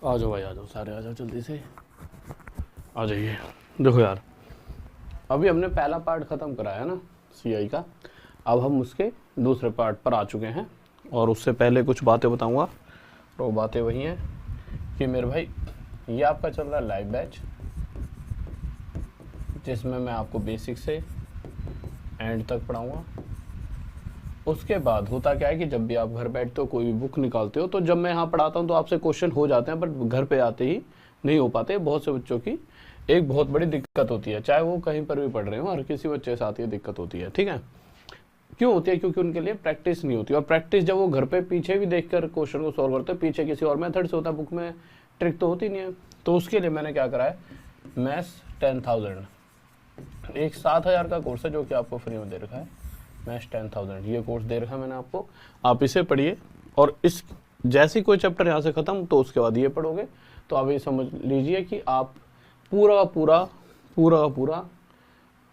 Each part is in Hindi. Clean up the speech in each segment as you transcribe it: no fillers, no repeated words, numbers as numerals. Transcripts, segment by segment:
आ जाओ भाई, आ जाओ सारे, आ जाओ जल्दी से आ जाइए। देखो यार, अभी हमने पहला पार्ट ख़त्म कराया ना सीआई का, अब हम उसके दूसरे पार्ट पर आ चुके हैं। और उससे पहले कुछ बातें बताऊंगा, और वो बातें वही हैं कि मेरे भाई ये आपका चल रहा है लाइव बैच, जिसमें मैं आपको बेसिक से एंड तक पढ़ाऊँगा। उसके बाद होता क्या है कि जब भी आप घर बैठते हो कोई भी बुक निकालते हो, तो जब मैं यहाँ पढ़ाता हूँ तो आपसे क्वेश्चन हो जाते हैं, बट घर पे आते ही नहीं हो पाते। बहुत से बच्चों की एक बहुत बड़ी दिक्कत होती है, चाहे वो कहीं पर भी पढ़ रहे हो, हर किसी बच्चे के साथ ये दिक्कत होती है। ठीक है, क्यों होती है? क्योंकि उनके लिए प्रैक्टिस नहीं होती, और प्रैक्टिस जब वो घर पे पीछे भी देखकर क्वेश्चन को सॉल्व करते हैं, पीछे किसी और मेथड से होता है, बुक में ट्रिक तो होती नहीं है। तो उसके लिए मैंने क्या करा है, मैथ्स 10,000, एक 7,000 का कोर्स है जो कि आपको फ्री में दे रखा है। मैथ्स 10,000 ये कोर्स दे रखा है मैंने आपको, आप इसे पढ़िए। और इस जैसे कोई चैप्टर यहाँ से ख़त्म तो उसके बाद ये पढ़ोगे, तो आप ये समझ लीजिए कि आप पूरा पूरा पूरा पूरा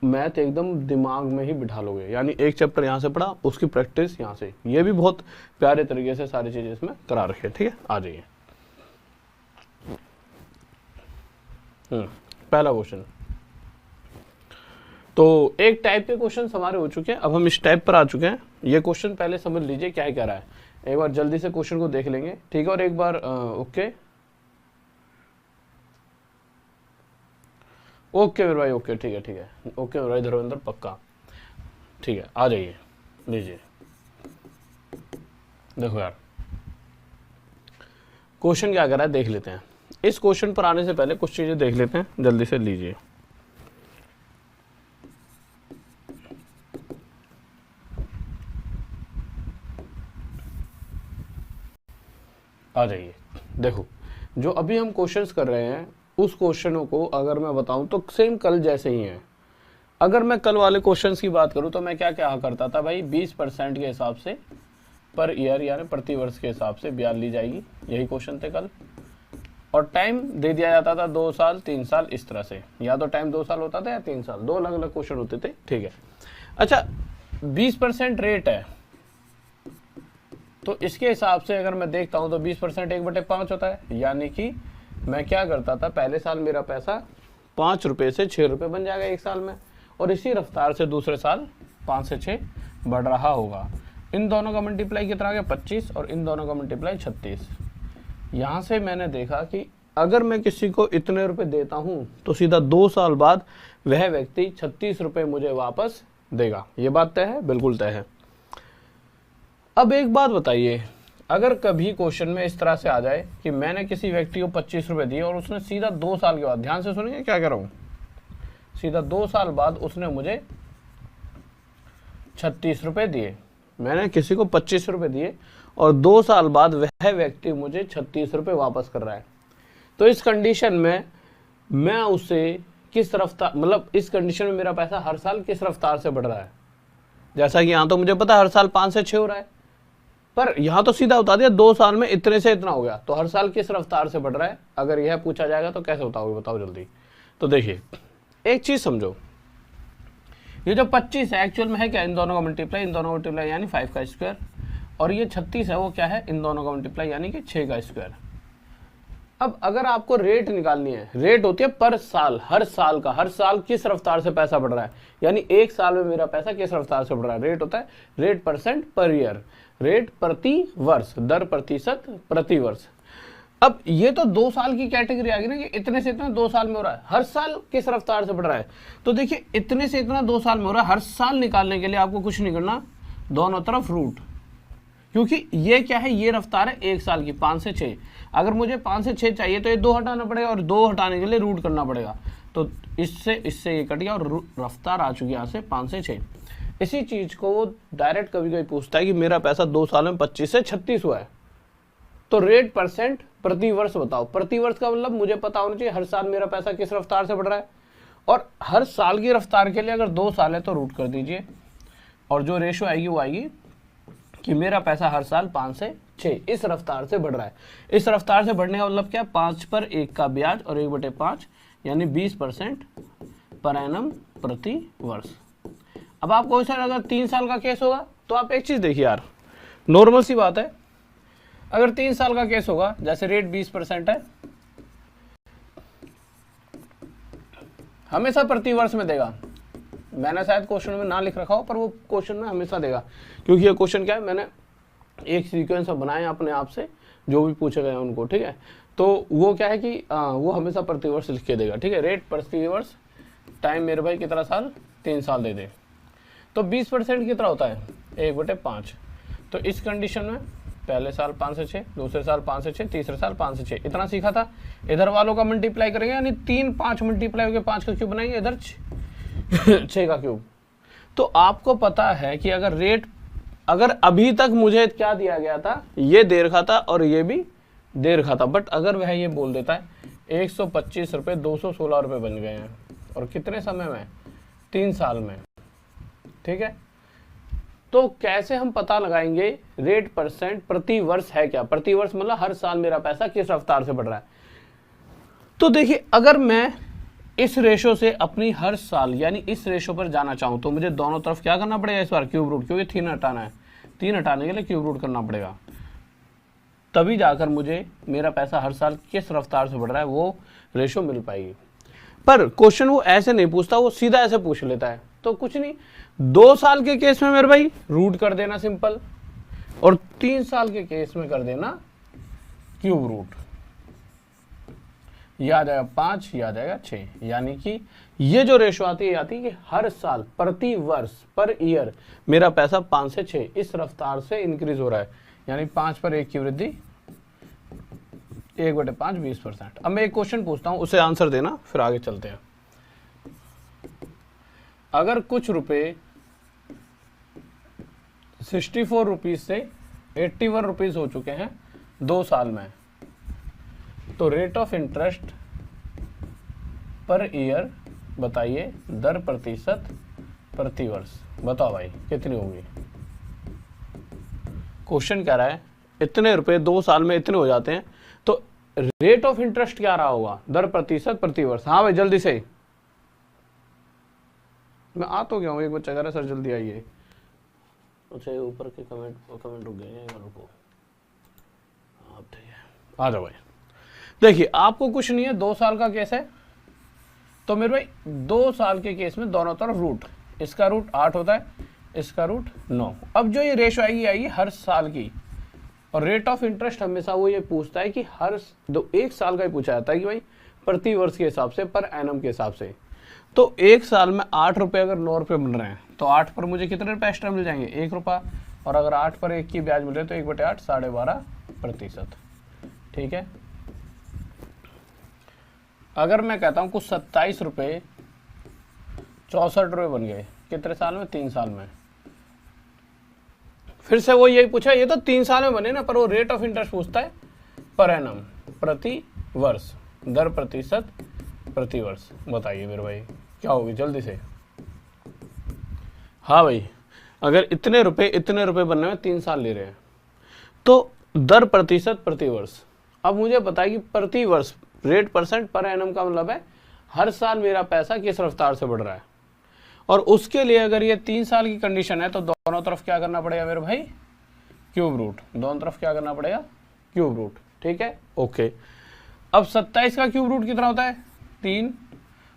मैथ एकदम दिमाग में ही बिठा लोगे। यानी एक चैप्टर यहाँ से पढ़ा, उसकी प्रैक्टिस यहाँ से। ये भी बहुत प्यारे तरीके से सारी चीज़ें इसमें करा रखी है। ठीक है, आ जाइए। पहला क्वेश्चन, तो एक टाइप के क्वेश्चन हमारे हो चुके हैं, अब हम इस टाइप पर आ चुके हैं। ये क्वेश्चन पहले समझ लीजिए क्या कह रहा है, एक बार जल्दी से क्वेश्चन को देख लेंगे। ठीक है, और एक बार ओके ओके मेरे भाई, ओके ठीक है ठीक है, ओके मेरे भाई धर्मेंद्र पक्का। ठीक है, आ जाइए, लीजिए। देखो यार, क्वेश्चन क्या कर रहा है देख लेते हैं। इस क्वेश्चन पर आने से पहले कुछ चीजें देख लेते हैं, जल्दी से लीजिए। आ जाइए। देखो, जो अभी हम क्वेश्चंस कर रहे हैं उस क्वेश्चनों को अगर मैं बताऊं तो सेम कल जैसे ही हैं। अगर मैं कल वाले क्वेश्चंस की बात करूं तो मैं क्या क्या करता था भाई, 20% के हिसाब से पर ईयर यानी प्रति वर्ष के हिसाब से ब्याज ली जाएगी, यही क्वेश्चन थे कल। और टाइम दे दिया जाता था 2 साल 3 साल, इस तरह से, या तो टाइम 2 साल होता था या 3 साल, दो अलग अलग क्वेश्चन होते थे। ठीक है, अच्छा 20% रेट है, तो इसके हिसाब से अगर मैं देखता हूं तो 20% 1/5 होता है। यानी कि मैं क्या करता था, पहले साल मेरा पैसा 5 रुपये से 6 रुपये बन जाएगा एक साल में, और इसी रफ्तार से दूसरे साल 5 से 6 बढ़ रहा होगा। इन दोनों का मल्टीप्लाई कितना आ गया, 25, और इन दोनों का मल्टीप्लाई 36। यहाँ से मैंने देखा कि अगर मैं किसी को इतने रुपए देता हूं तो सीधा 2 साल बाद वह व्यक्ति 36 रुपये मुझे वापस देगा। ये बात तय है, बिल्कुल तय है। अब एक बात बताइए, अगर कभी क्वेश्चन में इस तरह से आ जाए कि मैंने किसी व्यक्ति को 25 रुपये दिए और उसने सीधा 2 साल के बाद, ध्यान से सुनिए क्या कह रहा हूं, सीधा 2 साल बाद उसने मुझे 36 रुपये दिए। मैंने किसी को 25 रुपये दिए और 2 साल बाद वह व्यक्ति मुझे 36 रुपये वापस कर रहा है। तो इस कंडीशन में मैं उससे किस रफ्तार, मतलब इस कंडीशन में मेरा पैसा हर साल किस रफ्तार से बढ़ रहा है। जैसा कि यहाँ तो मुझे पता है हर साल 5 से 6 हो रहा है, पर यहाँ तो सीधा बता दिया 2 साल में इतने से इतना हो गया, तो हर साल किस रफ्तार से बढ़ रहा है। अगर यह पूछा जाएगा तो कैसे बताओगे, बताओ जल्दी। तो देखिए एक चीज समझो, ये जो 25 है एक्चुअल में है क्या, इन दोनों का मल्टीप्लाई, इन दोनों का मल्टीप्लाई यानी 5 का स्क्वायर, और ये 36 है वो क्या है, इन दोनों का मल्टीप्लाई यानी कि 6 का स्क्वायर। अब अगर आपको रेट निकालनी है, रेट होती है पर साल, हर साल का, हर साल किस रफ्तार से पैसा बढ़ रहा है, यानी एक साल में मेरा पैसा किस रफ्तार से बढ़ रहा है। रेट होता है rate percent per year, rate प्रति वर्ष, दर प्रतिशत प्रति वर्ष। अब ये तो 2 साल की कैटेगरी आ गई ना, कि इतने से इतना 2 साल में हो रहा है, हर साल किस रफ्तार से बढ़ रहा है। तो देखिए इतने से इतना 2 साल में हो रहा है, हर साल निकालने के लिए आपको कुछ नहीं करना, दोनों तरफ रूट, क्योंकि ये क्या है, ये रफ्तार है एक साल की 5 से 6। अगर मुझे 5 से 6 चाहिए तो ये 2 हटाना पड़ेगा, और 2 हटाने के लिए रूट करना पड़ेगा। तो इससे ये कट गया और रफ्तार आ चुकी यहाँ से 5 से 6। इसी चीज को वो डायरेक्ट कभी कभी पूछता है कि मेरा पैसा 2 साल में 25 से 36 हुआ है, तो रेट परसेंट प्रति वर्ष बताओ। प्रति वर्ष का मतलब मुझे पता होना चाहिए हर साल मेरा पैसा किस रफ्तार से बढ़ रहा है, और हर साल की रफ्तार के लिए अगर 2 साल है तो रूट कर दीजिए, और जो रेशो आएगी वो आएगी कि मेरा पैसा हर साल 5 से 6 इस रफ्तार से बढ़ रहा है। इस रफ्तार से बढ़ने का मतलब क्या, 5 पर 1 का ब्याज और 1/5 यानी 20% पर एनम प्रति वर्ष। अब आपको सर अगर 3 साल का केस होगा तो आप एक चीज देखिए यार, नॉर्मल सी बात है, अगर 3 साल का केस होगा, जैसे रेट 20% है हमेशा प्रति वर्ष में देगा। मैंने शायद क्वेश्चन में ना लिख रखा हो, पर वो क्वेश्चन में हमेशा देगा, क्योंकि ये क्वेश्चन क्या है, मैंने एक सीक्वेंस में बनाए अपने आप से, जो भी पूछे गए उनको, ठीक है। तो वो क्या है कि वो हमेशा प्रति वर्ष लिख के देगा, ठीक है। रेट प्रति वर्ष, टाइम मेरे भाई कितना साल, 3 साल दे दे। तो 20% कितना होता है, 1/5। तो इस कंडीशन में पहले साल 5 से 6, दूसरे साल 5 से 6, तीसरे साल 5 से 6, इतना सीखा था। इधर वालों का मल्टीप्लाई करेंगे, यानी 3 5 मल्टीप्लाई होकर 5 का क्यूब बनाएंगे, इधर 6 का क्यूब। तो आपको पता है कि अगर रेट, अगर अभी तक मुझे क्या दिया गया था, ये दे रखा था और ये भी दे रखा था, बट अगर वह ये बोल देता है 125 रुपये 216 रुपये बन गए हैं, और कितने समय में, 3 साल में, ठीक है। तो कैसे हम पता लगाएंगे रेट परसेंट प्रति वर्ष है क्या, प्रति वर्ष मतलब हर साल मेरा पैसा किस रफ्तार से बढ़ रहा है। तो देखिए, अगर मैं इस रेशो से अपनी हर साल यानी इस रेशो पर जाना चाहूं, तो मुझे दोनों तरफ क्या करना पड़ेगा, इस बार क्यूब रूट, क्योंकि 3 हटाना है, 3 हटाने के लिए क्यूब रूट करना पड़ेगा, तभी जाकर मुझे मेरा पैसा हर साल किस रफ्तार से बढ़ रहा है वो रेशो मिल पाएगी। पर क्वेश्चन वो ऐसे नहीं पूछता, वो सीधा ऐसे पूछ लेता है। तो कुछ नहीं, 2 साल के केस में मेरे भाई रूट कर देना सिंपल, और 3 साल के केस में कर देना क्यूब रूट। यह आ जाएगा 5, यह आ जाएगा 6, यानी कि ये जो रेशो आती है कि हर साल प्रति वर्ष पर ईयर मेरा पैसा 5 से 6 इस रफ्तार से इंक्रीज हो रहा है, यानी 5 पर 1 की वृद्धि, 1/5 20%। अब मैं एक क्वेश्चन पूछता हूं, उसे आंसर देना, फिर आगे चलते हैं। अगर कुछ रुपए 64 रुपीज से 81 रुपीज हो चुके हैं 2 साल में, तो rate of interest per year बताइए, दर प्रतिशत प्रति वर्ष, बताओ भाई कितनी होगी। क्वेश्चन कह रहा है इतने रुपए 2 साल में इतने हो जाते हैं, तो रेट ऑफ इंटरेस्ट क्या रहा होगा, दर प्रतिशत प्रति वर्ष। हाँ भाई जल्दी से, मैं आ तो गया हूँ, एक बच्चा कह रहा है सर जल्दी आइए। अच्छा ऊपर के कमेंट रुक गए हैं, रुको आ जाओ भाई। देखिए आपको कुछ नहीं है, 2 साल का केस है, तो मेरे भाई 2 साल के केस में दोनों तरफ रूट, इसका रूट 8 होता है, इसका रूट 9। अब जो ये रेशो आएगी हर साल की, और रेट ऑफ इंटरेस्ट हमेशा वो ये पूछता है कि हर 1 साल का ही पूछा जाता है कि भाई प्रति वर्ष के हिसाब से, पर एनम के हिसाब से। तो 1 साल में 8 रुपये अगर 9 रुपये बन रहे हैं, तो 8 पर मुझे कितने रुपये एक्स्ट्रा मिल जाएंगे, 1 रुपया, और अगर 8 पर 1 की ब्याज मिल रही है तो 1/8 12.5%, ठीक है। अगर मैं कहता हूं कुछ 27 रुपये 64 रुपये बन गए, कितने साल में, 3 साल में। फिर से वो यही पूछा, ये तो 3 साल में बने ना, पर वो रेट ऑफ इंटरेस्ट पूछता है पर एनम, प्रति वर्ष, दर प्रतिशत प्रति वर्ष। बताइए मेरे भाई क्या होगी जल्दी से। हाँ भाई, अगर इतने रुपए बनने में 3 साल ले रहे हैं, तो दर प्रतिशत प्रति वर्ष। अब मुझे बताइए कि प्रति वर्ष, रेट परसेंट पर एनम का मतलब है हर साल मेरा पैसा किस रफ्तार से बढ़ रहा है, और उसके लिए अगर ये 3 साल की कंडीशन है, तो दोनों तरफ क्या करना पड़ेगा मेरे भाई, क्यूब रूट। दोनों तरफ क्या करना पड़ेगा, क्यूब रूट, ठीक है, ओके। अब 27 का क्यूब रूट कितना होता है, 3,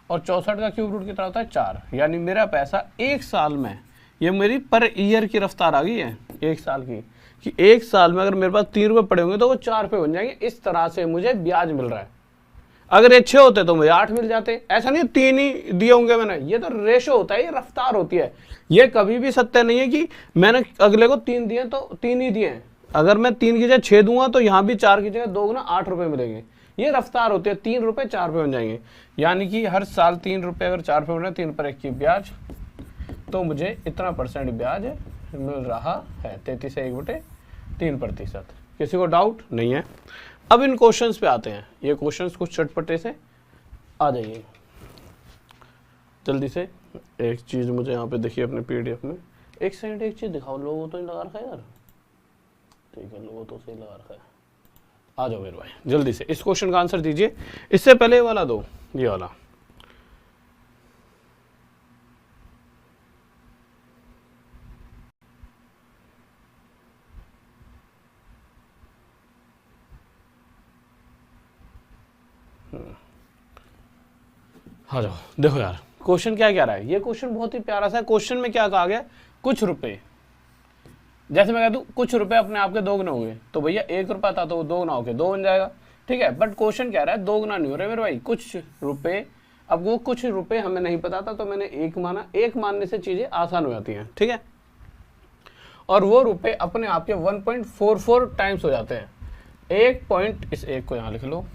और 64 का क्यूब रूट कितना होता है, 4। यानी मेरा पैसा 1 साल में, ये मेरी पर ईयर की रफ्तार आ गई है 1 साल की, कि 1 साल में अगर मेरे पास 3 रुपये पड़े होंगे तो वो 4 रुपये बन जाएंगे। इस तरह से मुझे ब्याज मिल रहा है। अगर ये 6 होते तो मुझे 8 मिल जाते, ऐसा नहीं 3 ही दिए होंगे मैंने, ये तो रेशो होता है, ये रफ्तार होती है। ये कभी भी सत्य नहीं है कि मैंने अगले को 3 दिए तो 3 ही दिए हैं। अगर मैं 3 की जगह 6 दूंगा तो यहाँ भी 4 की जगह 2 गुना 8 रुपये मिलेंगे। ये रफ्तार होती है, 3 रुपये 4 रुपये बन जाएंगे। यानी कि हर साल 3 रुपये अगर 4 रुपये बन रहे, 3 पर 1 की ब्याज, तो मुझे इतना % ब्याज मिल रहा है, 33 से 1/3%। किसी को डाउट नहीं है। अब इन क्वेश्चंस पे आते हैं। ये क्वेश्चंस कुछ चटपटे से आ जाइए जल्दी से। एक चीज़ मुझे यहाँ पे देखिए अपने PDF में, एक सेकंड एक चीज़ दिखाओ, लोगो तो नहीं लगा रखा है यार, ठीक है लोगो तो सही लगा रखा है। आ जाओ मेरे भाई जल्दी से इस क्वेश्चन का आंसर दीजिए। इससे पहले ये वाला दो, ये वाला। हाँ जाओ देखो यार क्वेश्चन क्या कह रहा है, ये क्वेश्चन बहुत ही प्यारा सा है। क्वेश्चन में क्या कहा गया, कुछ रुपए, जैसे मैं कह दूं कुछ रुपए अपने आप के 2 गुना हुए, तो भैया 1 रुपया था तो वो 2 गुना होके 2 बन जाएगा, ठीक है। बट क्वेश्चन कह रहा है 2 गुना नहीं हो रहे मेरे भाई, कुछ रुपए। अब वो कुछ रुपए हमें नहीं पता था तो मैंने 1 माना, 1 मानने से चीजें आसान हो जाती हैं, ठीक है। और वो रुपए अपने आप के 1.44 टाइम्स हो जाते हैं। इस 1 को यहां लिख लो,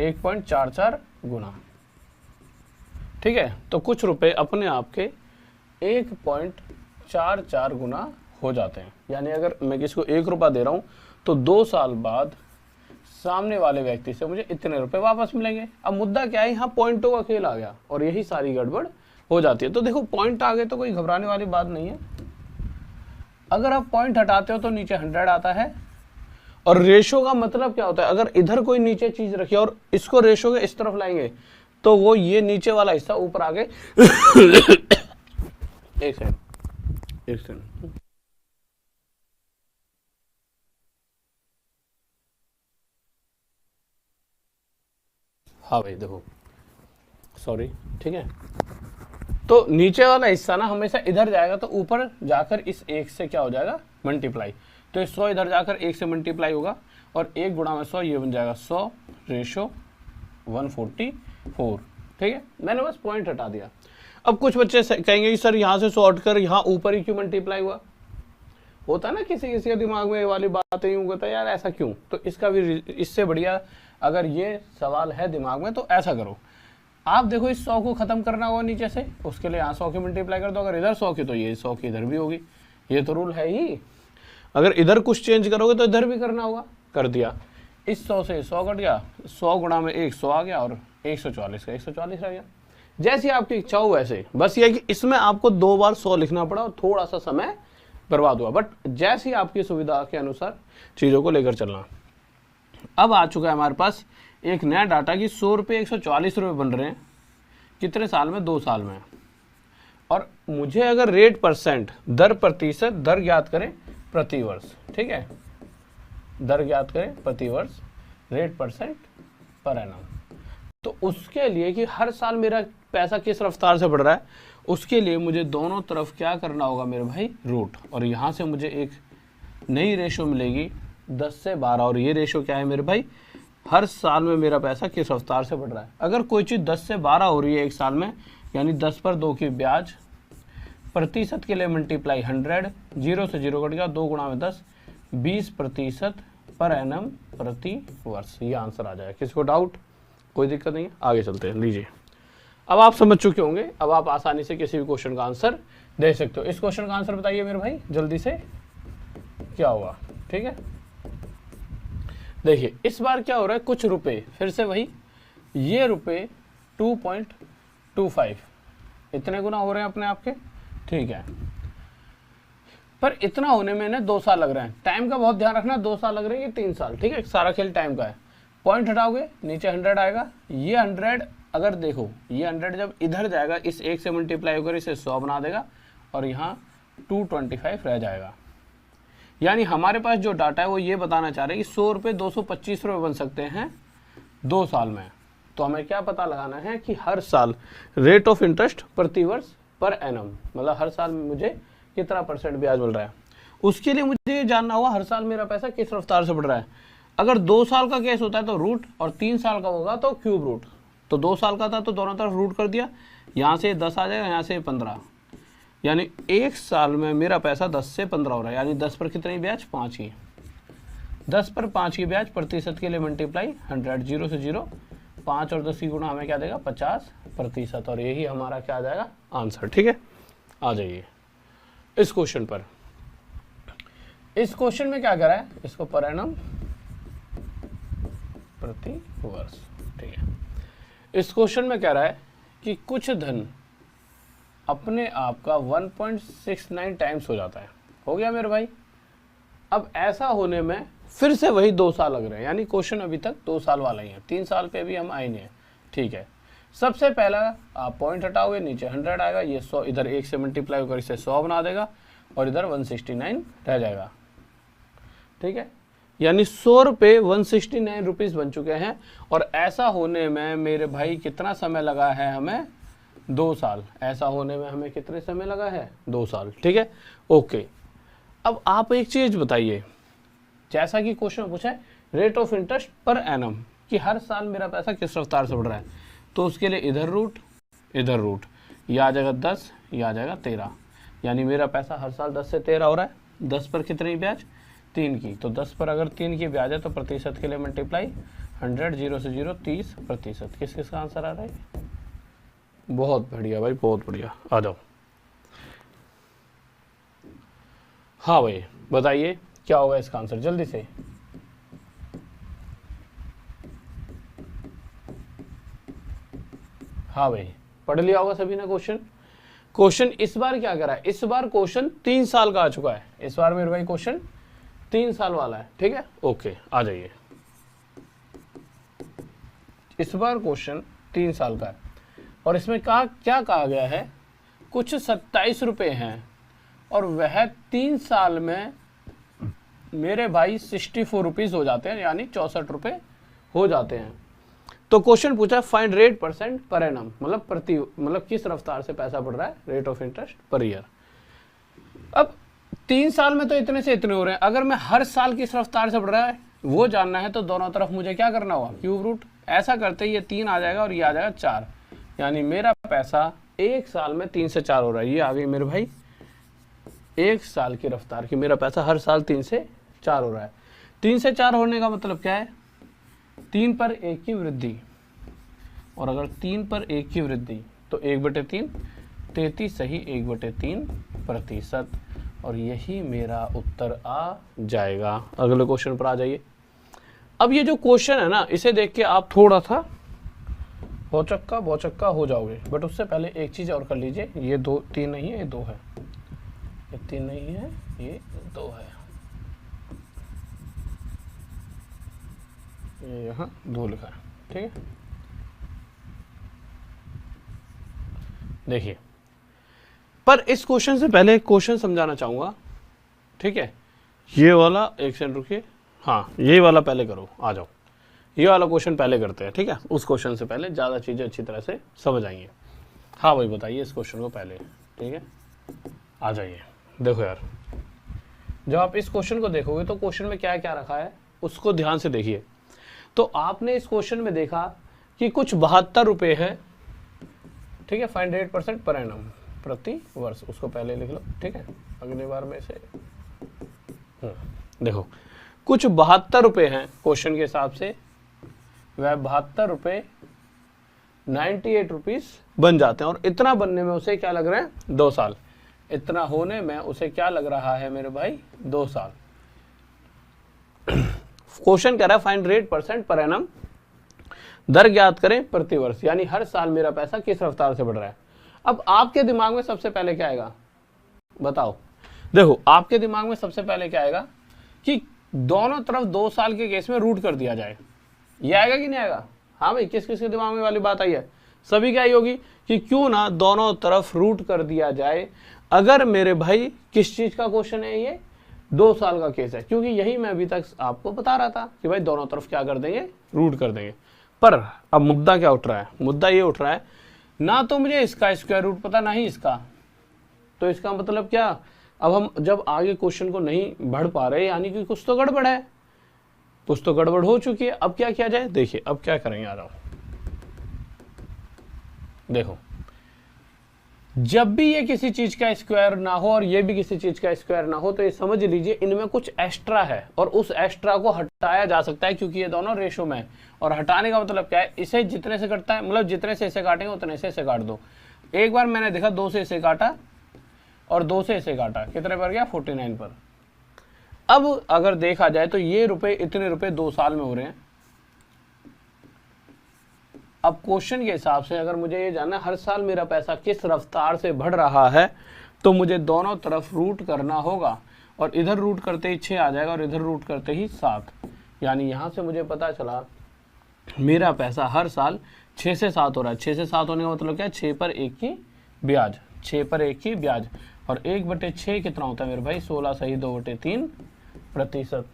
1.44 गुना, ठीक है। तो कुछ रुपए अपने आप के 1.44 गुना हो जाते हैं। यानी अगर मैं किसी को 1 रुपया दे रहा हूं तो 2 साल बाद सामने वाले व्यक्ति से मुझे इतने रुपए वापस मिलेंगे। अब मुद्दा क्या है, यहाँ पॉइंटों का खेल आ गया और यही सारी गड़बड़ हो जाती है। तो देखो पॉइंट आ गए तो कोई घबराने वाली बात नहीं है। अगर आप पॉइंट हटाते हो तो नीचे 100 आता है। और रेशो का मतलब क्या होता है, अगर इधर कोई नीचे चीज रखी और इसको रेशो के इस तरफ लाएंगे तो वो ये नीचे वाला हिस्सा ऊपर आ गए। एक सेकंड हाँ भाई देखो, सॉरी, ठीक है। तो नीचे वाला हिस्सा ना हमेशा इधर जाएगा तो ऊपर जाकर इस 1 से क्या हो जाएगा, मल्टीप्लाई। तो 100 इधर जाकर 1 से मल्टीप्लाई होगा और 1 गुणा में 100 ये बन जाएगा 100 रेशो 144, ठीक है। मैंने बस पॉइंट हटा दिया। अब कुछ बच्चे कहेंगे कि सर यहाँ से सॉर्ट कर यहाँ ऊपर ही क्यों मल्टीप्लाई हुआ, होता है ना किसी किसी के दिमाग में ये वाली बातें यूं होता है यार ऐसा क्यों। तो इसका भी इससे बढ़िया अगर ये सवाल है दिमाग में तो ऐसा करो, आप देखो इस 100 को खत्म करना होगा नीचे से, उसके लिए यहाँ 100 की मल्टीप्लाई कर दो। अगर इधर 100 की तो ये 100 की इधर भी होगी, ये तो रूल है ही। अगर इधर कुछ चेंज करोगे तो इधर भी करना होगा, कर दिया। इस 100 से 100 कट गया, 100 गुणा में 1 100 आ गया और 144 का 144 रह गया। जैसी आपकी इच्छा हो वैसे, बस ये कि इसमें आपको 2 बार 100 लिखना पड़ा और थोड़ा सा समय बर्बाद हुआ, बट जैसी आपकी सुविधा के अनुसार चीज़ों को लेकर चलना। अब आ चुका है हमारे पास एक नया डाटा कि 100 रुपये 144 रुपये बन रहे हैं कितने साल में, 2 साल में। और मुझे अगर रेट परसेंट, दर प्रतिशत, दर ज्ञात करें प्रति वर्ष, ठीक है, दर ज्ञात करें प्रति वर्ष, रेट परसेंट पर एनम। तो उसके लिए कि हर साल मेरा पैसा किस रफ्तार से बढ़ रहा है, उसके लिए मुझे दोनों तरफ क्या करना होगा मेरे भाई, रूट। और यहाँ से मुझे एक नई रेशो मिलेगी 10 से 12। और ये रेशो क्या है मेरे भाई, हर साल में मेरा पैसा किस रफ्तार से बढ़ रहा है। अगर कोई चीज़ 10 से 12 हो रही है एक साल में, यानी 10 पर 2 की ब्याज, प्रतिशत के लिए मल्टीप्लाई 100, 0 से 0 कट गया, 2 गुणा में 10, 20% पर एनम प्रति वर्ष। ये आंसर आ जाएगा। किसी को डाउट, कोई दिक्कत नहीं है, आगे चलते हैं। लीजिए, अब आप समझ चुके होंगे, अब आप आसानी से किसी भी क्वेश्चन का आंसर दे सकते हो। इस क्वेश्चन का आंसर बताइए मेरे भाई जल्दी से, क्या होगा, ठीक है। देखिए इस बार क्या हो रहा है, कुछ रुपए, फिर से वही, ये रुपए 2.25 इतने गुना हो रहे हैं अपने आपके, ठीक है। पर इतना होने में ना 2 साल लग रहे हैं। टाइम का बहुत ध्यान रखना, 2 साल लग रहे हैं, ये 3 साल, ठीक है। सारा खेल टाइम का है। पॉइंट हटाओगे नीचे 100 आएगा। ये 100 अगर देखो, ये 100 जब इधर जाएगा इस 1 से मल्टीप्लाई होकर इसे 100 बना देगा और यहाँ 225 रह जाएगा। यानी हमारे पास जो डाटा है वो ये बताना चाह रहे हैं कि 100 रुपये 225 रुपये बन सकते हैं 2 साल में। तो हमें क्या पता लगाना है कि हर साल रेट ऑफ इंटरेस्ट प्रति वर्ष पर एनम, मतलब हर साल मुझे कितना % ब्याज मिल रहा है। उसके लिए मुझे ये जानना होगा हर साल मेरा पैसा किस रफ्तार से बढ़ रहा है। अगर 2 साल का केस होता है तो रूट, और 3 साल का होगा तो क्यूब रूट। तो 2 साल का था तो दोनों तरफ रूट कर दिया, यहाँ से 10 आ जाएगा, यहाँ से 15, यानी 1 साल में मेरा पैसा 10 से 15 हो रहा है। यानी 10 पर कितनी ब्याज, 5 की, 10 पर 5 की ब्याज, प्रतिशत के लिए मल्टीप्लाई 100, 0 से 0, 5 और 10 की गुणा हमें क्या देगा, 50%। और यही हमारा क्या आ जाएगा, आंसर, ठीक है। आ जाइए इस क्वेश्चन पर। इस क्वेश्चन में क्या करा है, इसको पर एनम प्रति वर्ष, ठीक है। इस क्वेश्चन में कह रहा है कि कुछ धन अपने आप का 1.69 टाइम्स हो जाता है। हो गया मेरे भाई। अब ऐसा होने में फिर से वही 2 साल लग रहे हैं, यानी क्वेश्चन अभी तक 2 साल वाला ही है, 3 साल पे भी हम आए नहीं है, ठीक है। सबसे पहला आप पॉइंट हटाओगे, नीचे 100 आएगा, ये 100 इधर 1 से मल्टीप्लाई होकर इसे 100 बना देगा और इधर 169 रह जाएगा, ठीक है। यानी 100 रुपये 169 रुपीज़ बन चुके हैं। और ऐसा होने में मेरे भाई कितना समय लगा है हमें, 2 साल। ऐसा होने में हमें कितने समय लगा है, 2 साल। ठीक है, ओके। अब आप एक चीज़ बताइए, जैसा कि क्वेश्चन पूछा है rate of interest per annum, कि हर साल मेरा पैसा किस रफ्तार से बढ़ रहा है, तो उसके लिए इधर रूट, ये आ जाएगा 10, ये आ जाएगा 13। यानी मेरा पैसा हर साल 10 से 13 हो रहा है। 10 पर कितनी ब्याज, 3 की। तो 10 पर अगर 3 की ब्याज है तो प्रतिशत के लिए मल्टीप्लाई 100, 0 से 0 30%। किस किस का आंसर आ रहा है? बहुत बढ़िया भाई, बहुत बढ़िया। आ जाओ। हाँ भाई बताइए क्या होगा इसका आंसर जल्दी से। हाँ भाई पढ़ लिया होगा सभी ने क्वेश्चन इस बार क्या करा है, इस बार क्वेश्चन 3 साल का आ चुका है। इस बार मेरे भाई क्वेश्चन 3 साल वाला है। ठीक है, ओके आ जाइए। इस बार क्वेश्चन 3 साल का है और इसमें क्या कहा गया है, कुछ 27 रुपये हैं और वह 3 साल में मेरे भाई 64 रुपीज़ हो जाते हैं, यानी 64 रुपये हो जाते हैं। तो क्वेश्चन पूछा फाइंड रेट % पर एनम, मतलब किस रफ्तार से पैसा बढ़ रहा है, rate of interest per year. अब 3 साल में तो इतने से इतने हो रहे हैं, अगर मैं हर साल किस रफ्तार से बढ़ रहा है वो जानना है तो दोनों तरफ मुझे क्या करना होगा, क्यूब रूट। ऐसा करते ही ये 3 आ जाएगा और ये आ जाएगा 4, यानी मेरा पैसा 1 साल में 3 से 4 हो रहा है। ये आ गई मेरे भाई 1 साल की रफ्तार की, मेरा पैसा हर साल 3 से 4 हो रहा है। 3 से 4 होने का मतलब क्या है, 3 पर 1 की वृद्धि। और अगर 3 पर 1 की वृद्धि तो 1/3 33 सही 1/3%। और यही मेरा उत्तर आ जाएगा। अगले क्वेश्चन पर आ जाइए। अब ये जो क्वेश्चन है ना, इसे देख के आप थोड़ा सा भौचक्का हो जाओगे, बट उससे पहले एक चीज और कर लीजिए। ये 3 नहीं है, ये 2 है। ये 3 नहीं है, ये 2 है। ये यहाँ 2 लिखा है। ठीक है, देखिए पर इस क्वेश्चन से पहले एक क्वेश्चन समझाना चाहूंगा। ठीक है, ये वाला एक सेकंड रुकिए, हाँ ये वाला पहले करो, आ जाओ। ये वाला क्वेश्चन पहले करते हैं। ठीक है, उस क्वेश्चन से पहले ज़्यादा चीज़ें अच्छी तरह से समझ आएंगे। हाँ भाई बताइए इस क्वेश्चन को पहले। ठीक है, आ जाइए। देखो यार, जब आप इस क्वेश्चन को देखोगे तो क्वेश्चन में क्या क्या रखा है उसको ध्यान से देखिए। तो आपने इस क्वेश्चन में देखा कि कुछ 72 रुपये है। ठीक है, फाइंड रेट % पर एनम, प्रति वर्ष, उसको पहले लिख लो। ठीक है, अगली बार में से देखो कुछ 72 रुपये हैं क्वेश्चन के हिसाब से, वह 72 रुपये 98 रुपीज़ बन जाते हैं। और इतना बनने में उसे क्या लग रहा है, 2 साल। इतना होने में उसे क्या लग रहा है मेरे भाई, 2 साल। क्वेश्चन कह रहा है फाइंड रेट % पर एनम, दर ज्ञात करें प्रति वर्ष, यानी हर साल मेरा पैसा किस रफ्तार से बढ़ रहा है। अब आपके दिमाग में सबसे पहले क्या आएगा बताओ। देखो आपके दिमाग में सबसे पहले क्या आएगा कि दोनों तरफ 2 साल के केस में रूट कर दिया जाए। ये आएगा कि नहीं आएगा? हाँ भाई, किस किस के दिमाग में वाली बात आई है? सभी क्या आई होगी कि क्यों ना दोनों तरफ रूट कर दिया जाए। अगर मेरे भाई किस चीज का क्वेश्चन है, ये 2 साल का केस है, क्योंकि यही मैं अभी तक आपको बता रहा था कि भाई दोनों तरफ क्या कर देंगे, रूट कर देंगे। पर अब मुद्दा क्या उठ रहा है, मुद्दा ये उठ रहा है ना तो मुझे इसका स्क्वायर रूट पता ना ही इसका, तो इसका मतलब क्या, अब हम जब आगे क्वेश्चन को नहीं बढ़ पा रहे यानी कि कुछ तो गड़बड़ है, कुछ तो गड़बड़ हो चुकी है। अब क्या किया जाए, देखिए अब क्या करेंगे, आ जाओ। देखो जब भी ये किसी चीज का स्क्वायर ना हो और ये भी किसी चीज का स्क्वायर ना हो तो ये समझ लीजिए इनमें कुछ एक्स्ट्रा है और उस एक्स्ट्रा को हटाया जा सकता है, क्योंकि ये दोनों रेशो में है। और हटाने का मतलब क्या है, इसे जितने से कटता है, मतलब जितने से इसे काटेंगे उतने से इसे काट दो। एक बार मैंने देखा 2 से इसे काटा और 2 से इसे काटा, कितने पर गया, 49 पर। अब अगर देखा जाए तो ये रुपए, इतने रुपए 2 साल में हो रहे हैं। अब क्वेश्चन के हिसाब से अगर मुझे ये जानना हर साल मेरा पैसा किस रफ्तार से बढ़ रहा है तो मुझे दोनों तरफ रूट करना होगा। और इधर रूट करते ही 6 आ जाएगा और इधर रूट करते ही 7, यानी यहाँ से मुझे पता चला मेरा पैसा हर साल 6 से 7 हो रहा है। 6 से 7 होने का मतलब क्या है, 6 पर 1 की ब्याज, 6 पर 1 की ब्याज। और 1/6 कितना होता है मेरे भाई, 16 सही 2/3%।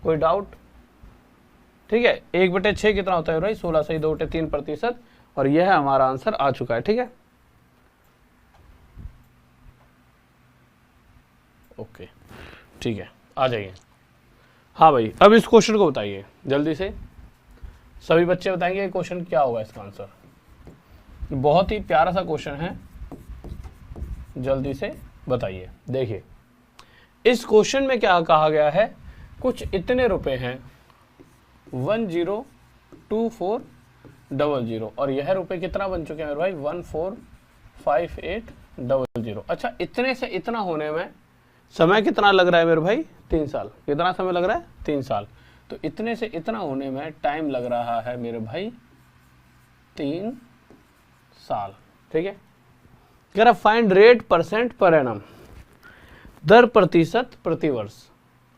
कोई डाउट? ठीक है, 1/6 कितना होता है भाई? 16 सही 2 बटे 3%। और यह हमारा आंसर आ चुका है। ठीक है, ओके, ठीक है, आ जाइए। हाँ भाई, अब इस क्वेश्चन को बताइए जल्दी से, सभी बच्चे बताएंगे क्वेश्चन क्या होगा इसका आंसर। बहुत ही प्यारा सा क्वेश्चन है, जल्दी से बताइए। देखिए, इस क्वेश्चन में क्या कहा गया है, कुछ इतने रुपए हैं 102400 और यह रुपए कितना बन चुके हैं मेरे भाई? 145800। अच्छा, इतने से इतना होने में समय कितना लग रहा है मेरे भाई? 3 साल। कितना समय लग रहा है? 3 साल। तो इतने से इतना होने में टाइम लग रहा है मेरे भाई 3 साल। ठीक है, कह रहा find rate percent per annum, दर प्रतिशत प्रतिवर्ष।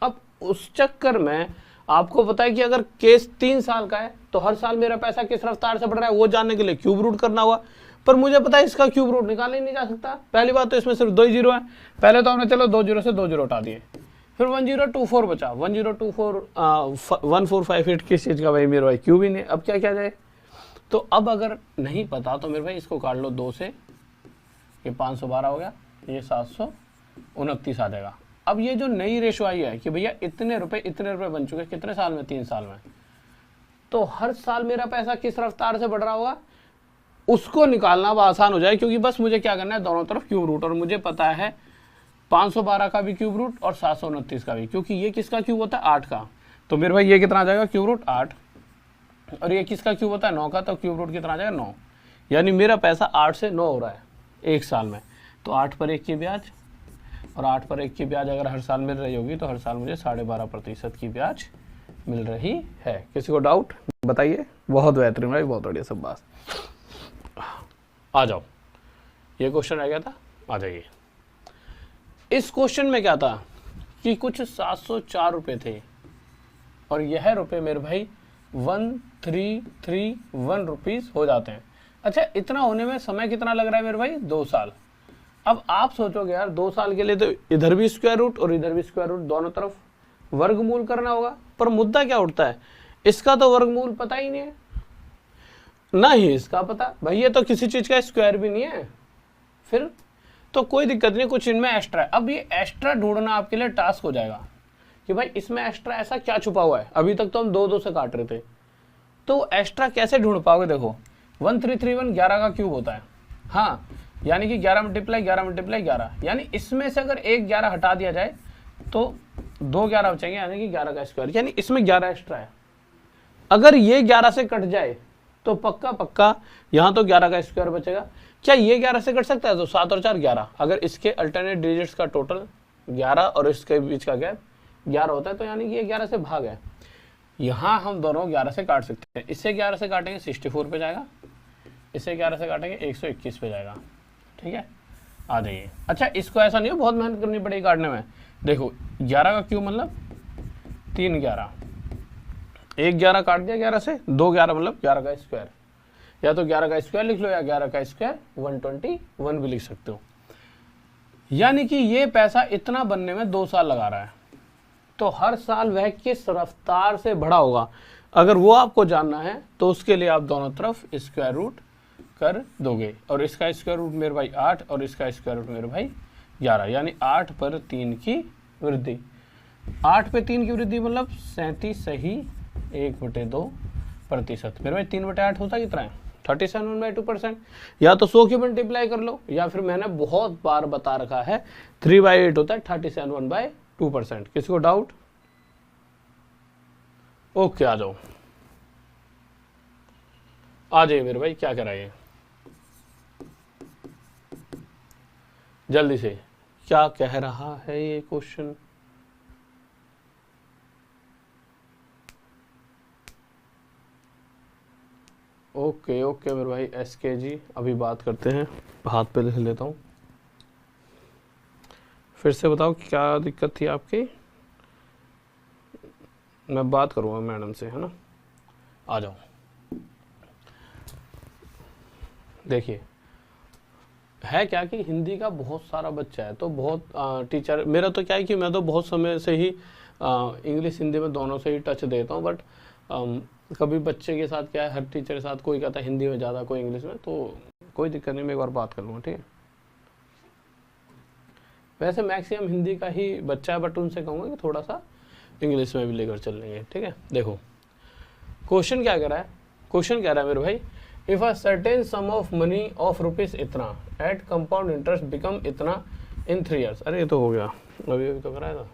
अब उस चक्कर में आपको पता है कि अगर केस 3 साल का है तो हर साल मेरा पैसा किस रफ्तार से बढ़ रहा है वो जानने के लिए क्यूब रूट करना होगा। पर मुझे पता है इसका क्यूब रूट निकाला ही नहीं जा सकता। पहली बात तो इसमें सिर्फ 2 ही जीरो है। पहले तो हमने चलो 2 जीरो से 2 जीरो हटा दिए, फिर 1024 बचा। 1458 किस चीज़ का भाई मेरे भाई? क्यूब ही नहीं। अब क्या किया जाए? तो अब अगर नहीं पता तो मेरे भाई इसको काट लो 2 से, ये 512 हो गया, ये 729 आ जाएगा। अब ये जो नई रेशो आई है कि भैया इतने रुपए बन चुके कितने साल में? 3 साल में। तो हर साल मेरा पैसा किस रफ्तार से बढ़ रहा होगा उसको निकालना अब आसान हो जाए, क्योंकि बस मुझे क्या करना है, दोनों तरफ क्यूब रूट। और मुझे पता है 512 का भी क्यूब रूट और 729 का भी, क्योंकि ये किसका क्यूब होता है? 8 का। तो मेरे भाई ये कितना आ जाएगा? Cube root 8। और ये किसका क्यूब होता है? 9 का। तो क्यूब रूट कितना आ जाएगा? 9। यानी मेरा पैसा 8 से 9 हो रहा है 1 साल में। तो 8 पर 1 की ब्याज, और 8 पर 1 की ब्याज अगर हर साल मिल रही होगी तो हर साल मुझे 12.5% की ब्याज मिल रही है। किसी को डाउट बताइए? बहुत बेहतरीन भाई, बहुत बढ़िया सब बात। आ जाओ, ये क्वेश्चन रह गया था, आ जाइए। इस क्वेश्चन में क्या था कि कुछ 704 रुपए थे और यह रुपए मेरे भाई 1331 रुपीज हो जाते हैं। अच्छा, इतना होने में समय कितना लग रहा है मेरे भाई? 2 साल। अब आप सोचोगे यार 2 साल के लिए तो इधर भी स्क्वायर रूट और इधर भी स्क्वायर रूट, दोनों तरफ वर्गमूल करना होगा। पर मुद्दा क्या उठता है, इसका तो वर्गमूल पता ही नहीं है, ना ही इसका पता। भाई ये तो किसी चीज का स्क्वायर भी नहीं है, फिर तो कोई दिक्कत नहीं, कुछ इनमें एक्स्ट्रा है। अब ये एक्स्ट्रा ढूंढना आपके लिए टास्क हो जाएगा कि भाई इसमें एक्स्ट्रा ऐसा क्या छुपा हुआ है। अभी तक तो हम 2-2 से काट रहे थे, तो एक्स्ट्रा कैसे ढूंढ पाओगे? देखो 1331 11 का क्यूब होता है, हाँ, यानी कि 11 मल्टीप्लाई 11, यानी इसमें से अगर एक 11 हटा दिया जाए तो 2 11 बचेंगे, यानी कि 11 का स्क्वायर, यानी इसमें 11 एक्स्ट्रा है। अगर ये 11 से कट जाए तो पक्का यहाँ तो 11 का स्क्वायर बचेगा। क्या ये 11 से कट सकता है? तो 7 और 4 11। अगर इसके अल्टरनेट डिजिट्स का टोटल 11 और इसके बीच का गैप 11 होता है तो यानी कि ये 11 से भाग है। यहाँ हम दोनों 11 से काट सकते हैं। इससे 11 से काटेंगे 64 पे जाएगा, इससे 11 से काटेंगे 121 पे जाएगा। ठीक है, आ जाइए। अच्छा, इसको ऐसा नहीं हो बहुत मेहनत करनी पड़ेगी काटने में। देखो 11 का क्यूब मतलब 3 11, 1 11 काट दिया 11 से, 2 11 मतलब 11 का स्क्वायर। या तो 11 का स्क्वायर लिख लो या 11 का स्क्वायर 121 भी लिख सकते हो। यानी कि ये पैसा इतना बनने में 2 साल लगा रहा है, तो हर साल वह किस रफ्तार से बढ़ा होगा, अगर वो आपको जानना है तो उसके लिए आप दोनों तरफ स्क्वायर रूट कर दोगे। और इसका स्क्वायर रूट मेरे भाई 8 और इसका स्क्वायर रूट मेरे भाई 11, यानी 8 पर 3 की वृद्धि। 8 पे 3 की वृद्धि मतलब 37 सही 1/2%। मेरे भाई 3/8 होता कितना है? 37/2%। या तो 100 की मल्टीप्लाई कर लो, या फिर मैंने बहुत बार बता रखा है 3/8 होता है 37/2%। किसी को डाउट? ओके, आ जाओ, आ जाइए मेरे भाई, क्या कराइए जल्दी से, क्या कह रहा है ये क्वेश्चन? ओके ओके मेरे भाई SK जी, अभी बात करते हैं, हाथ पे लिख लेता हूँ। फिर से बताओ क्या दिक्कत थी आपकी, मैं बात करूँगा मैडम से, है ना। आ जाओ, देखिए है क्या कि हिंदी का बहुत सारा बच्चा है, तो बहुत टीचर, मेरा तो क्या है कि मैं तो बहुत समय से ही इंग्लिश हिंदी में दोनों से ही टच देता हूँ, बट कभी बच्चे के साथ क्या है, हर टीचर के साथ कोई कहता है हिंदी में ज़्यादा, कोई इंग्लिश में, तो कोई दिक्कत नहीं, मैं एक बार बात कर लूँगा, ठीक है। वैसे मैक्सिमम हिंदी का ही बच्चा है, बट उनसे कहूँगा कि थोड़ा सा इंग्लिश में भी लेकर चल लेंगे, ठीक है। देखो क्वेश्चन क्या कह रहा है, क्वेश्चन कह रहा है मेरे भाई, if a certain sum of money of rupees इतना एट कंपाउंड इंटरेस्ट बिकम इतना इन 3 years। अरे ये तो हो गया, अभी अभी तो कराया था,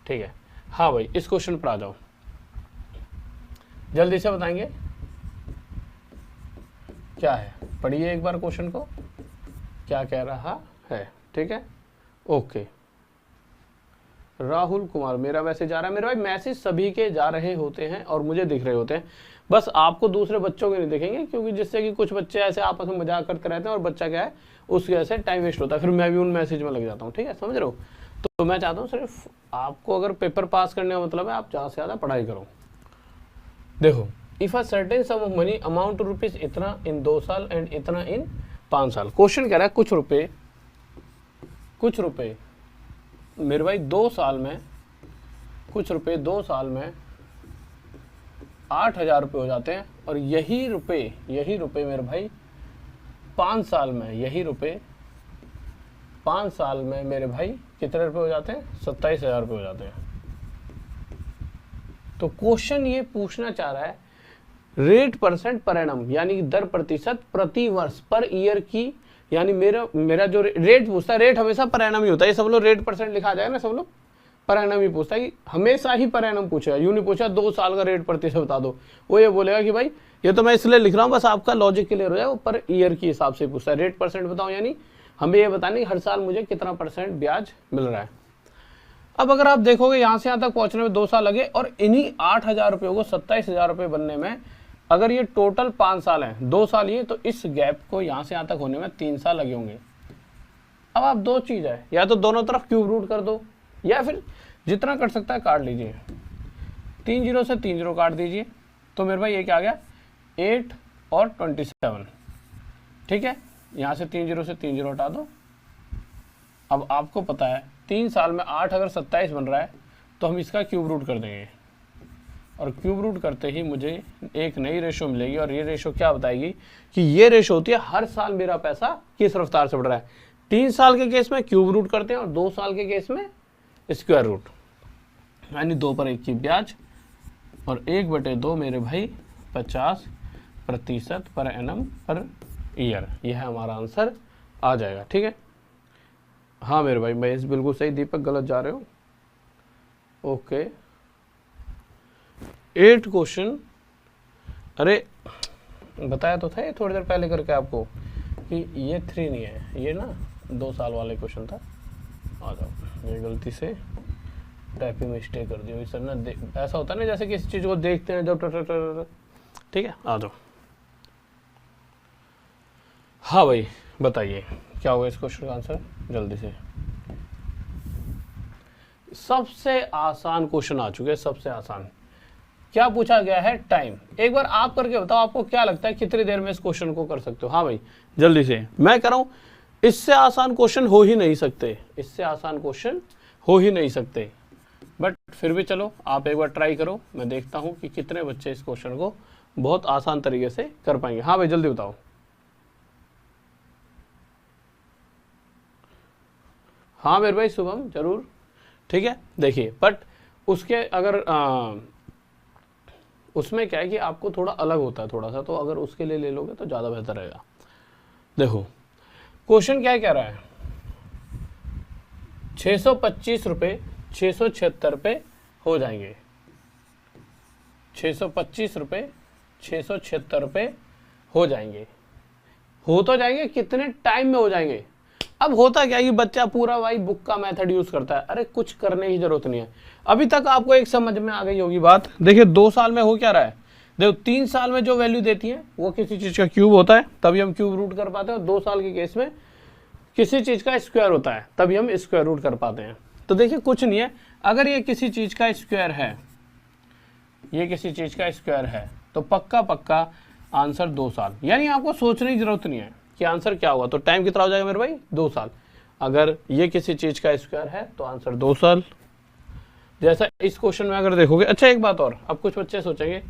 ठीक है। हाँ भाई, इस क्वेश्चन पर आ जाओ, जल्दी से बताएंगे क्या है, पढ़िए एक बार क्वेश्चन को, क्या कह रहा है, ठीक है। ओके, राहुल कुमार, मेरा मैसेज आ रहा है मेरे भाई, मैसेज सभी के जा रहे होते हैं और मुझे दिख रहे होते हैं, बस आपको दूसरे बच्चों के नहीं दिखेंगे, क्योंकि जिससे कि कुछ बच्चे ऐसे आपस में मजाक करते रहते हैं और बच्चा क्या है उसकी वजह से टाइम वेस्ट होता है, फिर मैं भी उन मैसेज में लग जाता हूँ, ठीक है, समझ रहे हो। तो मैं चाहता हूँ सिर्फ आपको अगर पेपर पास करने का मतलब है आप ज़्यादा से ज़्यादा पढ़ाई करो। देखो, if a certain sum of money amount to rupees इतना इन 2 साल एंड इतना इन 5 साल। क्वेश्चन कह रहा है कुछ रुपए मेरे भाई 2 साल में, कुछ रुपए 2 साल में 8,000 रुपये हो जाते हैं, और यही रुपए मेरे भाई 5 साल में, यही रुपए 5 साल में मेरे भाई कितने रुपए हो जाते हैं, 27,000 रुपये हो जाते हैं। तो क्वेश्चन ये पूछना चाह रहा है रेट परसेंट पर एनम, यानी दर प्रतिशत प्रति वर्ष, पर ईयर की, यानी मेरा जो रेट पूछता है, रेट हमेशा पर एनम ही होता है, ये सब लोग रेट परसेंट लिखा जाएगा ना, सब लोग पर एनम ही पूछता है, कि हमेशा ही पर एनम पूछेगा, यूं नहीं पूछा 2 साल का रेट प्रतिशत बता दो, वो ये बोलेगा कि भाई ये तो मैं इसलिए लिख रहा हूँ बस आपका लॉजिक क्लियर हो जाए, वो पर ईयर के हिसाब से पूछता है, रेट परसेंट बताओ, यानी हमें ये बताने कि हर साल मुझे कितना % ब्याज मिल रहा है। अब अगर आप देखोगे यहाँ से यहाँ तक पहुँचने में 2 साल लगे, और इन्हीं 8,000 रुपये को 27,000 रुपये बनने में अगर ये टोटल 5 साल है, 2 साल ये, तो इस गैप को यहाँ से यहाँ तक होने में 3 साल लगे होंगे। अब आप 2 चीज़ है, या तो दोनों तरफ क्यूब रूट कर दो, या फिर जितना कट सकता है काट लीजिए, 3 0 से 3 0 काट दीजिए, तो मेरे भाई ये क्या आ गया 8 और 27, ठीक है। यहाँ से 3 0 से 3 0 हटा दो। अब आपको पता है 3 साल में 8 अगर 27 बन रहा है, तो हम इसका क्यूब रूट कर देंगे, और क्यूब रूट करते ही मुझे एक नई रेशो मिलेगी, और ये रेशो क्या बताएगी कि ये रेशो होती है हर साल मेरा पैसा किस रफ्तार से बढ़ रहा है। 3 साल के केस में क्यूब रूट करते हैं, और 2 साल के केस में स्क्वायर रूट, यानी 2 पर 1 की ब्याज, और 1/2 मेरे भाई 50% पर एनम पर ईयर, यह हमारा आंसर आ जाएगा, ठीक है। हाँ मेरे भाई महेश बिल्कुल सही, दीपक गलत जा रहे हो, ओके। 8 क्वेश्चन, अरे बताया तो था ये थोड़ी देर पहले करके आपको कि ये 3 नहीं है, ये ना 2 साल वाले क्वेश्चन था। आ जाओ, ये गलती से टाइपिंग मिस्टेक कर दी सर ना, ऐसा होता है ना जैसे किसी चीज़ को देखते हैं जब, ठीक है, आ जाओ। हाँ भाई बताइए क्या होगा इस क्वेश्चन का आंसर जल्दी से। सबसे आसान क्वेश्चन आ चुके हैं, सबसे आसान। क्या पूछा गया है, टाइम। एक बार आप करके बताओ, आपको क्या लगता है कितनी देर में इस क्वेश्चन को कर सकते हो। हाँ भाई जल्दी से, मैं कह रहा हूं इससे आसान क्वेश्चन हो ही नहीं सकते, इससे आसान क्वेश्चन हो ही नहीं सकते, बट फिर भी चलो आप एक बार ट्राई करो, मैं देखता हूं कि कितने बच्चे इस क्वेश्चन को बहुत आसान तरीके से कर पाएंगे। हाँ भाई जल्दी बताओ। हाँ मेरे भाई शुभम जरूर, ठीक है। देखिए बट उसके अगर उसमें क्या है कि आपको थोड़ा अलग होता है थोड़ा सा, तो अगर उसके लिए ले लोगे तो ज़्यादा बेहतर रहेगा। देखो क्वेश्चन क्या कह रहा है, 625 रुपये 676 रुपये हो जाएंगे, 625 रुपये 676 रुपये हो जाएंगे, हो तो जाएंगे, कितने टाइम में हो जाएंगे। अब होता क्या है कि बच्चा पूरा भाई बुक का मेथड यूज करता है, अरे कुछ करने की जरूरत नहीं है। अभी तक आपको एक समझ में आ गई होगी बात। देखिए 2 साल में हो क्या रहा है, देखो 3 साल में जो वैल्यू देती है वो किसी चीज का क्यूब होता है, तभी हम क्यूब रूट कर पाते हैं, और 2 साल के केस में किसी चीज का स्क्वायर होता है, तभी हम स्क्वायर रूट कर पाते हैं। तो देखिए कुछ नहीं है, अगर ये किसी चीज का स्क्वायर है, ये किसी चीज का स्क्वायर है, तो पक्का पक्का आंसर 2 साल, यानी आपको सोचने की जरूरत नहीं है कि आंसर क्या होगा। तो टाइम कितना हो जाएगा मेरे भाई, 2 साल। अगर ये किसी चीज का स्क्वायर है तो आंसर 2 साल, जैसा इस क्वेश्चन में अगर देखोगे, अच्छा एक बात और, अब कुछ बच्चे सोचेंगे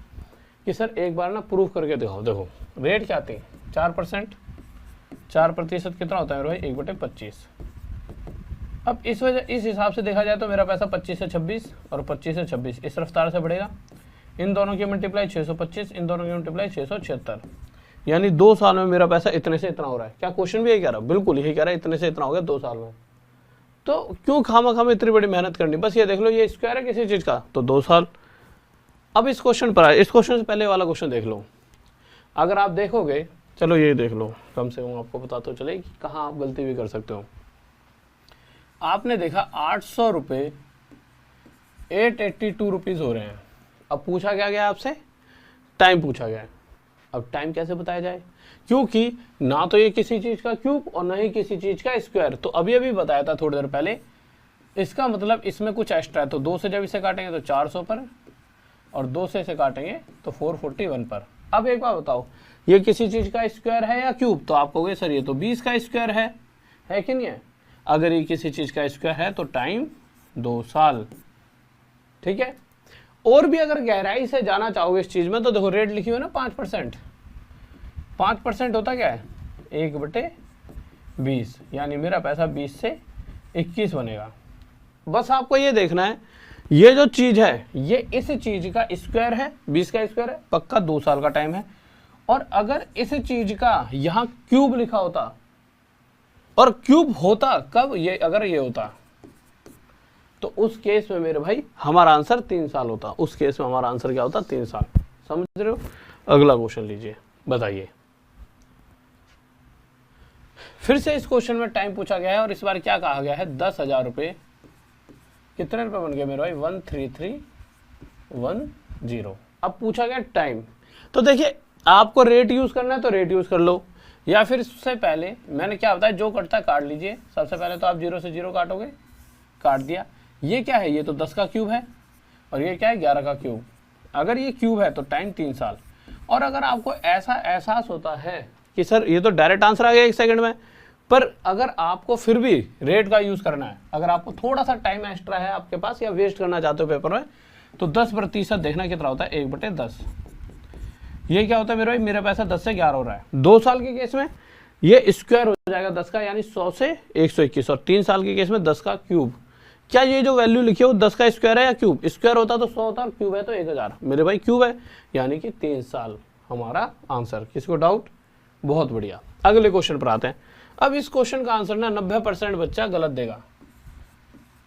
कि सर एक बार ना प्रूफ करके दिखाओ। देखो रेट क्या आती है 4%, 4% कितना होता है मेरे भाई 1/25। अब इस हिसाब से देखा जाए तो मेरा पैसा 25 से 26 और 25 से 26 इस रफ्तार से बढ़ेगा। इन दोनों की मल्टीप्लाई 625, इन दोनों की मल्टीप्लाई 676, यानी 2 साल में मेरा पैसा इतने से इतना हो रहा है। क्या क्वेश्चन भी यही कह रहा है? बिल्कुल यही कह रहा है, इतने से इतना हो गया 2 साल में। तो क्यों खामा इतनी बड़ी मेहनत करनी? बस ये देख लो, ये स्क्वायर है किसी चीज का तो 2 साल। अब इस क्वेश्चन पर आए, इस क्वेश्चन से पहले वाला क्वेश्चन देख लो। अगर आप देखोगे, चलो ये देख लो, कम से कम आपको पता तो चले कि कहाँ आप गलती भी कर सकते हो। आपने देखा 800 रुपये 882 रुपीज हो रहे हैं। अब पूछा क्या गया आपसे? टाइम पूछा गया है। अब टाइम कैसे बताया जाए? क्योंकि ना तो ये किसी चीज का क्यूब और ना ही किसी चीज का स्क्वायर। तो अभी बताया था थोड़ी देर पहले, इसका मतलब इसमें कुछ एक्स्ट्रा है। तो 2 से जब इसे काटेंगे तो 400 पर, और 2 से इसे काटेंगे तो 441 पर। अब एक बात बताओ, ये किसी चीज का स्क्वायर है या क्यूब? तो आप कहोगे सर ये तो 20 का स्क्वायर है कि नहीं है? अगर ये किसी चीज का स्क्वायर है तो टाइम 2 साल। ठीक है। और भी अगर गहराई से जाना चाहोगे इस चीज में तो देखो रेट लिखी हुई है ना 5%। 5% होता क्या है? 1/20, यानी मेरा पैसा 20 से 21 बनेगा। बस आपको ये देखना है, ये जो चीज है ये इस चीज का स्क्वायर है, 20 का स्क्वायर है, पक्का 2 साल का टाइम है। और अगर इस चीज का यहाँ क्यूब लिखा होता, और क्यूब होता कब? ये अगर ये होता तो उस केस में मेरे भाई हमारा आंसर 3 साल होता। उस केस में हमारा आंसर क्या होता? 3 साल। समझ रहे हो? अगला क्वेश्चन लीजिए, बताइए। फिर से इस क्वेश्चन में टाइम पूछा गया है और इस बार क्या कहा गया है? 10,000 रुपये। कितने रुपए बन गए मेरे भाई? 13310। अब पूछा गया टाइम। तो देखिए आपको रेट यूज करना है तो रेट यूज कर लो, या फिर इससे पहले मैंने क्या बताया, जो कटता है काट लीजिए। सबसे पहले तो आप 0 से 0 काटोगे, काट दिया। ये क्या है? ये तो 10 का क्यूब है, और ये क्या है? 11 का क्यूब। अगर ये क्यूब है तो टाइम 3 साल। और अगर आपको ऐसा एहसास होता है कि सर ये तो डायरेक्ट आंसर आ गया 1 सेकंड में, पर अगर आपको फिर भी रेट का यूज करना है, अगर आपको थोड़ा सा टाइम एक्स्ट्रा है आपके पास या वेस्ट करना चाहते हो पेपर में, तो 10% देखना कितना होता है? 1/10। ये क्या होता है मेरे भाई? मेरा पैसा 10 से 11 हो रहा है। 2 साल के केस में ये स्क्वायर हो जाएगा 10 का, यानी 100 से 121। और 3 साल के केस में 10 का क्यूब। क्या ये जो वैल्यू लिखी है वो 10 का स्क्वायर है या क्यूब? स्क्वायर होता तो 100 होता, और क्यूब है तो 1000। मेरे भाई क्यूब है, यानी कि 3 साल हमारा आंसर। किसी को डाउट? बहुत बढ़िया। अगले क्वेश्चन पर आते हैं। अब इस क्वेश्चन का आंसर ना 90% बच्चा गलत देगा।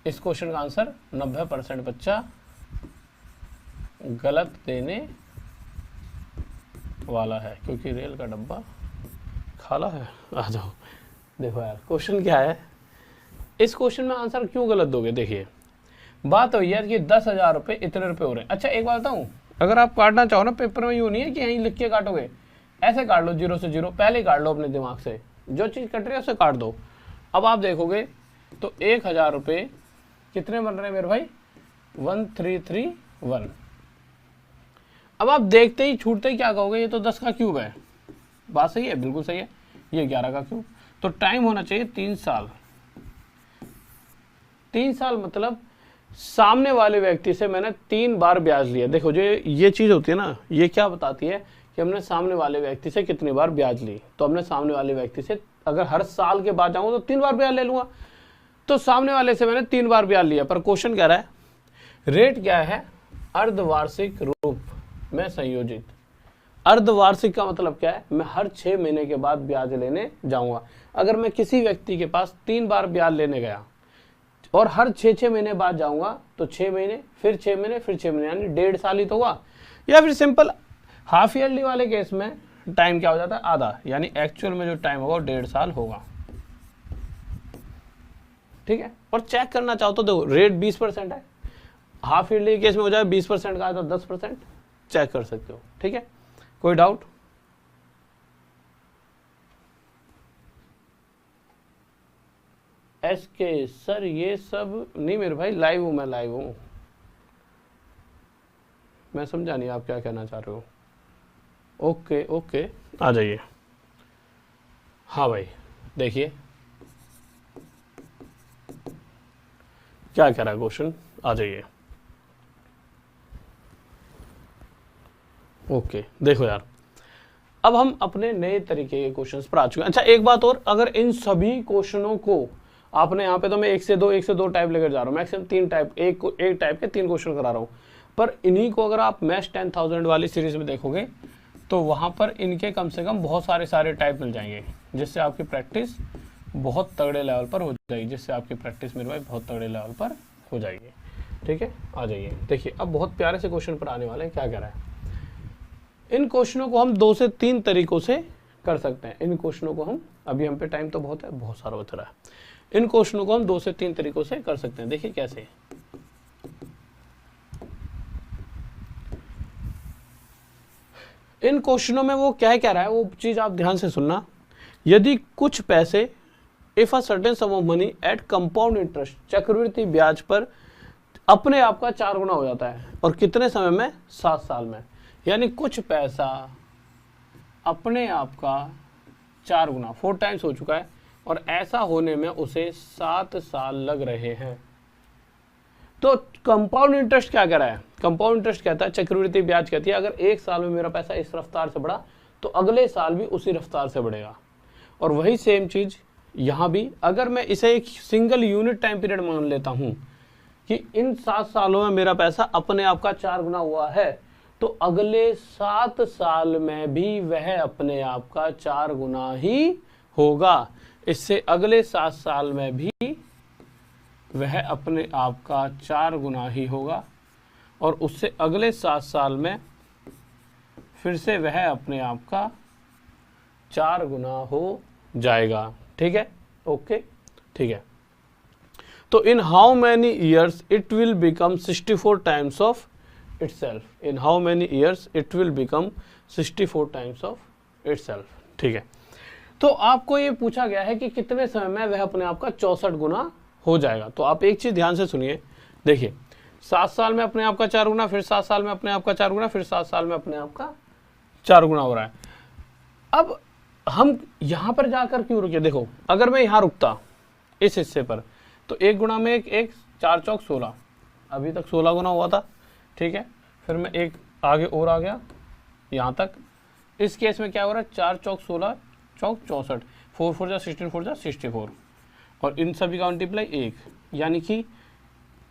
इस क्वेश्चन का आंसर 90% बच्चा गलत देने वाला है, क्योंकि रेल का डब्बा खाला है। आ जाओ, देखो यार क्वेश्चन क्या है। इस क्वेश्चन में आंसर क्यों गलत दोगे? देखिए बात हो यार कि 10,000 रुपये इतने रुपए हो रहे हैं। अच्छा एक बात बताऊं, अगर आप काटना चाहो ना पेपर में, यूं नहीं है कि यहीं लिख के काटोगे, ऐसे काट लो 0 से 0, पहले काट लो अपने दिमाग से, जो चीज़ कट रही है उसे काट दो। अब आप देखोगे तो 1000 रुपये कितने बन रहे हैं मेरे भाई? 1331। अब आप देखते ही छूटते ही क्या कहोगे? ये तो 10 का क्यूब है। बात सही है, बिल्कुल सही है। ये 11 का क्यूब। तो टाइम होना चाहिए 3 साल। 3 साल मतलब सामने वाले व्यक्ति से मैंने 3 बार ब्याज लिया। देखो जो ये चीज होती है ना, ये क्या बताती है कि हमने सामने वाले व्यक्ति से कितनी बार ब्याज ली। तो हमने सामने वाले व्यक्ति से अगर हर साल के बाद जाऊंगा तो 3 बार ब्याज ले लूंगा। तो सामने वाले से मैंने 3 बार ब्याज लिया। पर क्वेश्चन कह रहा है रेट क्या है? अर्धवार्षिक रूप में संयोजित। अर्धवार्षिक का मतलब क्या है? मैं हर 6 महीने के बाद ब्याज लेने जाऊंगा। अगर मैं किसी व्यक्ति के पास 3 बार ब्याज लेने गया और हर 6 महीने बाद जाऊंगा, तो 6 महीने फिर 6 महीने फिर 6 महीने, यानी 1.5 साल ही तो हुआ। या फिर सिंपल हाफ ईयरली वाले केस में टाइम क्या हो जाता है? आधा, यानी एक्चुअल में जो टाइम होगा 1.5 साल होगा। ठीक है। और चेक करना चाहो तो देखो रेट 20% है, हाफ ईयरली केस में हो जाए 20% का तो 10%, चेक कर सकते हो। ठीक है, कोई डाउट? एसके सर ये सब नहीं मेरे भाई, लाइव हूं मैं, लाइव हूं मैं, समझा नहीं आप क्या कहना चाह रहे हो। ओके ओके, आ जाइए। हाँ भाई देखिए क्या कह रहा है क्वेश्चन, आ जाइए। ओके देखो यार, अब हम अपने नए तरीके के क्वेश्चंस पर आ चुके हैं। अच्छा एक बात और, अगर इन सभी क्वेश्चनों को आपने यहाँ पे तो मैं एक से दो टाइप लेकर जा रहा हूँ, मैक्सिमम 3 टाइप, एक टाइप के 3 क्वेश्चन करा रहा हूँ, पर इन्हीं को अगर आप मैथ्स 10,000 वाली सीरीज में देखोगे तो वहाँ पर इनके कम से कम बहुत सारे टाइप मिल जाएंगे, जिससे आपकी प्रैक्टिस बहुत तगड़े लेवल पर हो जाएगी, जिससे आपकी प्रैक्टिस मेरे भाई बहुत तगड़े लेवल पर हो जाएगी। ठीक है, आ जाइए। देखिए अब बहुत प्यारे से क्वेश्चन पर आने वाले हैं। क्या कह रहा है, इन क्वेश्चनों को हम 2 से 3 तरीकों से कर सकते हैं। इन क्वेश्चनों को हम, अभी हम पे टाइम तो बहुत है, बहुत सारा बच रहा है, इन क्वेश्चनों को हम 2 से 3 तरीकों से कर सकते हैं। देखिए कैसे, इन क्वेश्चनों में वो क्या कह रहा है, वो चीज आप ध्यान से सुनना। यदि कुछ पैसे, if a certain sum of money at compound interest, चक्रवृद्धि ब्याज पर अपने आप का 4 गुना हो जाता है, और कितने समय में, 7 साल में। यानी कुछ पैसा अपने आप का 4 गुना, 4 टाइम्स हो चुका है, और ऐसा होने में उसे 7 साल लग रहे हैं। तो कंपाउंड इंटरेस्ट क्या कह रहा है, कंपाउंड इंटरेस्ट कहता है, चक्रवृद्धि ब्याज कहती है, अगर 1 साल में मेरा पैसा इस रफ्तार से बढ़ा तो अगले साल भी उसी रफ्तार से बढ़ेगा। और वही सेम चीज यहाँ भी, अगर मैं इसे एक सिंगल यूनिट टाइम पीरियड मान लेता हूँ कि इन 7 सालों में मेरा पैसा अपने आप का 4 गुना हुआ है, तो अगले 7 साल में भी वह अपने आप का 4 गुना ही होगा। इससे अगले 7 साल में भी वह अपने आप का 4 गुना ही होगा, और उससे अगले 7 साल में फिर से वह अपने आप का 4 गुना हो जाएगा। ठीक है, ओके ठीक है। तो in how many years it will become 64 times of itself, in how many years it will become 64 times of itself. ठीक है, तो आपको ये पूछा गया है कि कितने समय में वह अपने आप का 64 गुना हो जाएगा। तो आप एक चीज ध्यान से सुनिए, देखिए 7 साल में अपने आप का 4 गुना, फिर 7 साल में अपने आप का 4 गुना, फिर 7 साल में अपने आप का 4 गुना हो रहा है। अब हम यहां पर जाकर क्यों रुके, देखो अगर मैं यहां रुकता इस हिस्से पर, तो 1 गुना में 1 4 चौक 16, अभी तक 16 गुना हुआ था। ठीक है, फिर मैं 1 आगे और आ गया यहां तक। इस केस में क्या हो रहा है, 4 चौक 16 चौक 64, 4 4 जा 16 4 जा 64, और इन सभी का मल्टीप्लाई 1, यानी कि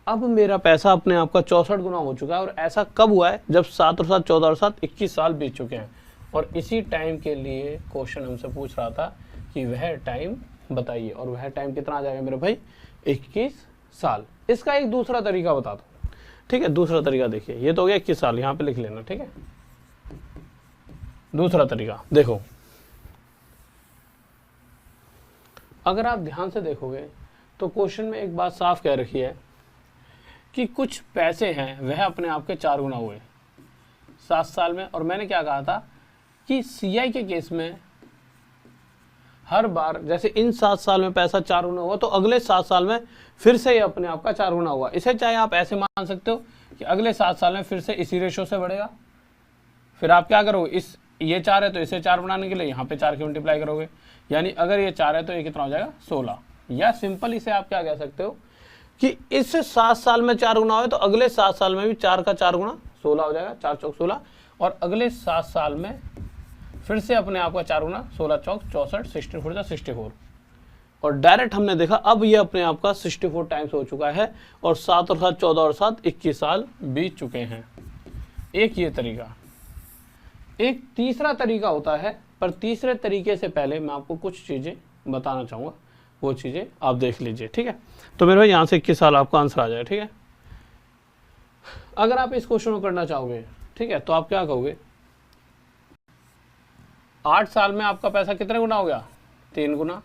अब मेरा पैसा अपने आप का 64 गुना हो चुका है। और ऐसा कब हुआ है, जब 7 और 7 14 और 7 21 साल बीत चुके हैं। और इसी टाइम के लिए क्वेश्चन हमसे पूछ रहा था कि वह टाइम बताइए, और वह टाइम कितना आ जाएगा मेरे भाई, 21 साल। इसका एक दूसरा तरीका बताता हूँ। ठीक है, दूसरा तरीका देखिए, ये तो हो गया 21 साल, यहाँ पे लिख लेना। ठीक है, दूसरा तरीका देखो, अगर आप ध्यान से देखोगे तो क्वेश्चन में एक बात साफ कह रखी है कि कुछ पैसे हैं वह अपने आप के 4 गुना हुए 7 साल में। और मैंने क्या कहा था कि सीआई के केस में हर बार जैसे इन 7 साल में पैसा 4 गुना हुआ, तो अगले 7 साल में फिर से ये अपने आप का 4 गुना हुआ। इसे चाहे आप ऐसे मान सकते हो कि अगले 7 साल में फिर से इसी रेशो से बढ़ेगा। फिर आप क्या करोगे, इस ये 4 है तो इसे 4 बनाने के लिए यहाँ पे 4 की मल्टीप्लाई करोगे, यानी अगर ये 4 है तो ये कितना हो जाएगा, 16। या सिंपल इसे आप क्या कह सकते हो कि इस 7 साल में 4 गुना हो तो अगले 7 साल में भी 4 का 4 गुना 16 हो जाएगा, 4 चौक 16, और अगले 7 साल में फिर से अपने आप का 4 गुना 16 चौक 64, 16 4 64। और डायरेक्ट हमने देखा अब ये अपने आप का 64 टाइम्स हो चुका है, और 7 और 7 14 और 7 21 साल बीत चुके हैं। एक ये तरीका। एक तीसरा तरीका होता है, पर तीसरे तरीके से पहले मैं आपको कुछ चीजें बताना चाहूंगा, वो चीजें आप देख लीजिए। ठीक है, तो मेरे भाई यहाँ से 21 साल आपका आंसर आ जाए। ठीक है, अगर आप इस क्वेश्चन को करना चाहोगे, ठीक है, तो आप क्या कहोगे, 8 साल में आपका पैसा कितने गुना हो गया, 3 गुना।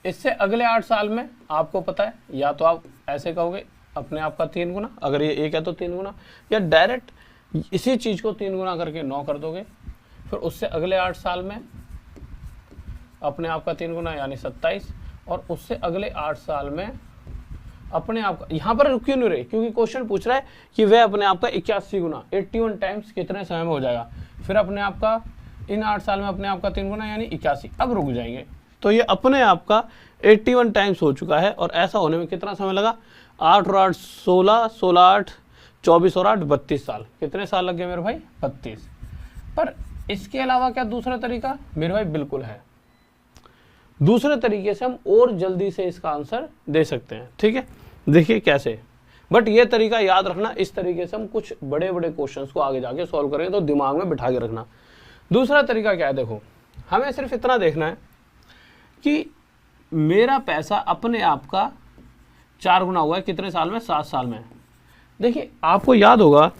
इससे अगले 8 साल में आपको पता है, या तो आप ऐसे कहोगे अपने आप का 3 गुना, अगर ये 1 है तो 3 गुना, या डायरेक्ट इसी चीज को 3 गुना करके 9 कर दोगे। फिर उससे अगले 8 साल में अपने आप का 3 गुना यानी 27, और उससे अगले 8 साल में अपने आप का, यहाँ पर क्यों नहीं रहे, क्योंकि क्वेश्चन पूछ रहा है कि वह अपने आप का 81 गुना 81 टाइम्स कितने समय में हो जाएगा। फिर अपने आप का इन 8 साल में अपने आप का 3 गुना यानी 81। अब रुक जाएंगे, तो ये अपने आप का 81 टाइम्स हो चुका है, और ऐसा होने में कितना समय लगा, 8 और 8 16, 16 8 24 और 8 32 साल। कितने साल लग गए मेरे भाई? 32। पर इसके अलावा क्या दूसरा तरीका मेरे भाई? बिल्कुल है। दूसरे तरीके से हम और जल्दी से इसका आंसर दे सकते हैं। ठीक है, देखिए कैसे। बट ये तरीका याद रखना, इस तरीके से हम कुछ बड़े बड़े क्वेश्चंस को आगे जाके सॉल्व करेंगे, तो दिमाग में बिठा के रखना। दूसरा तरीका क्या है? देखो, हमें सिर्फ इतना देखना है कि मेरा पैसा अपने आप का 4 गुना हुआ है कितने साल में? 7 साल में। देखिए, आपको याद होगा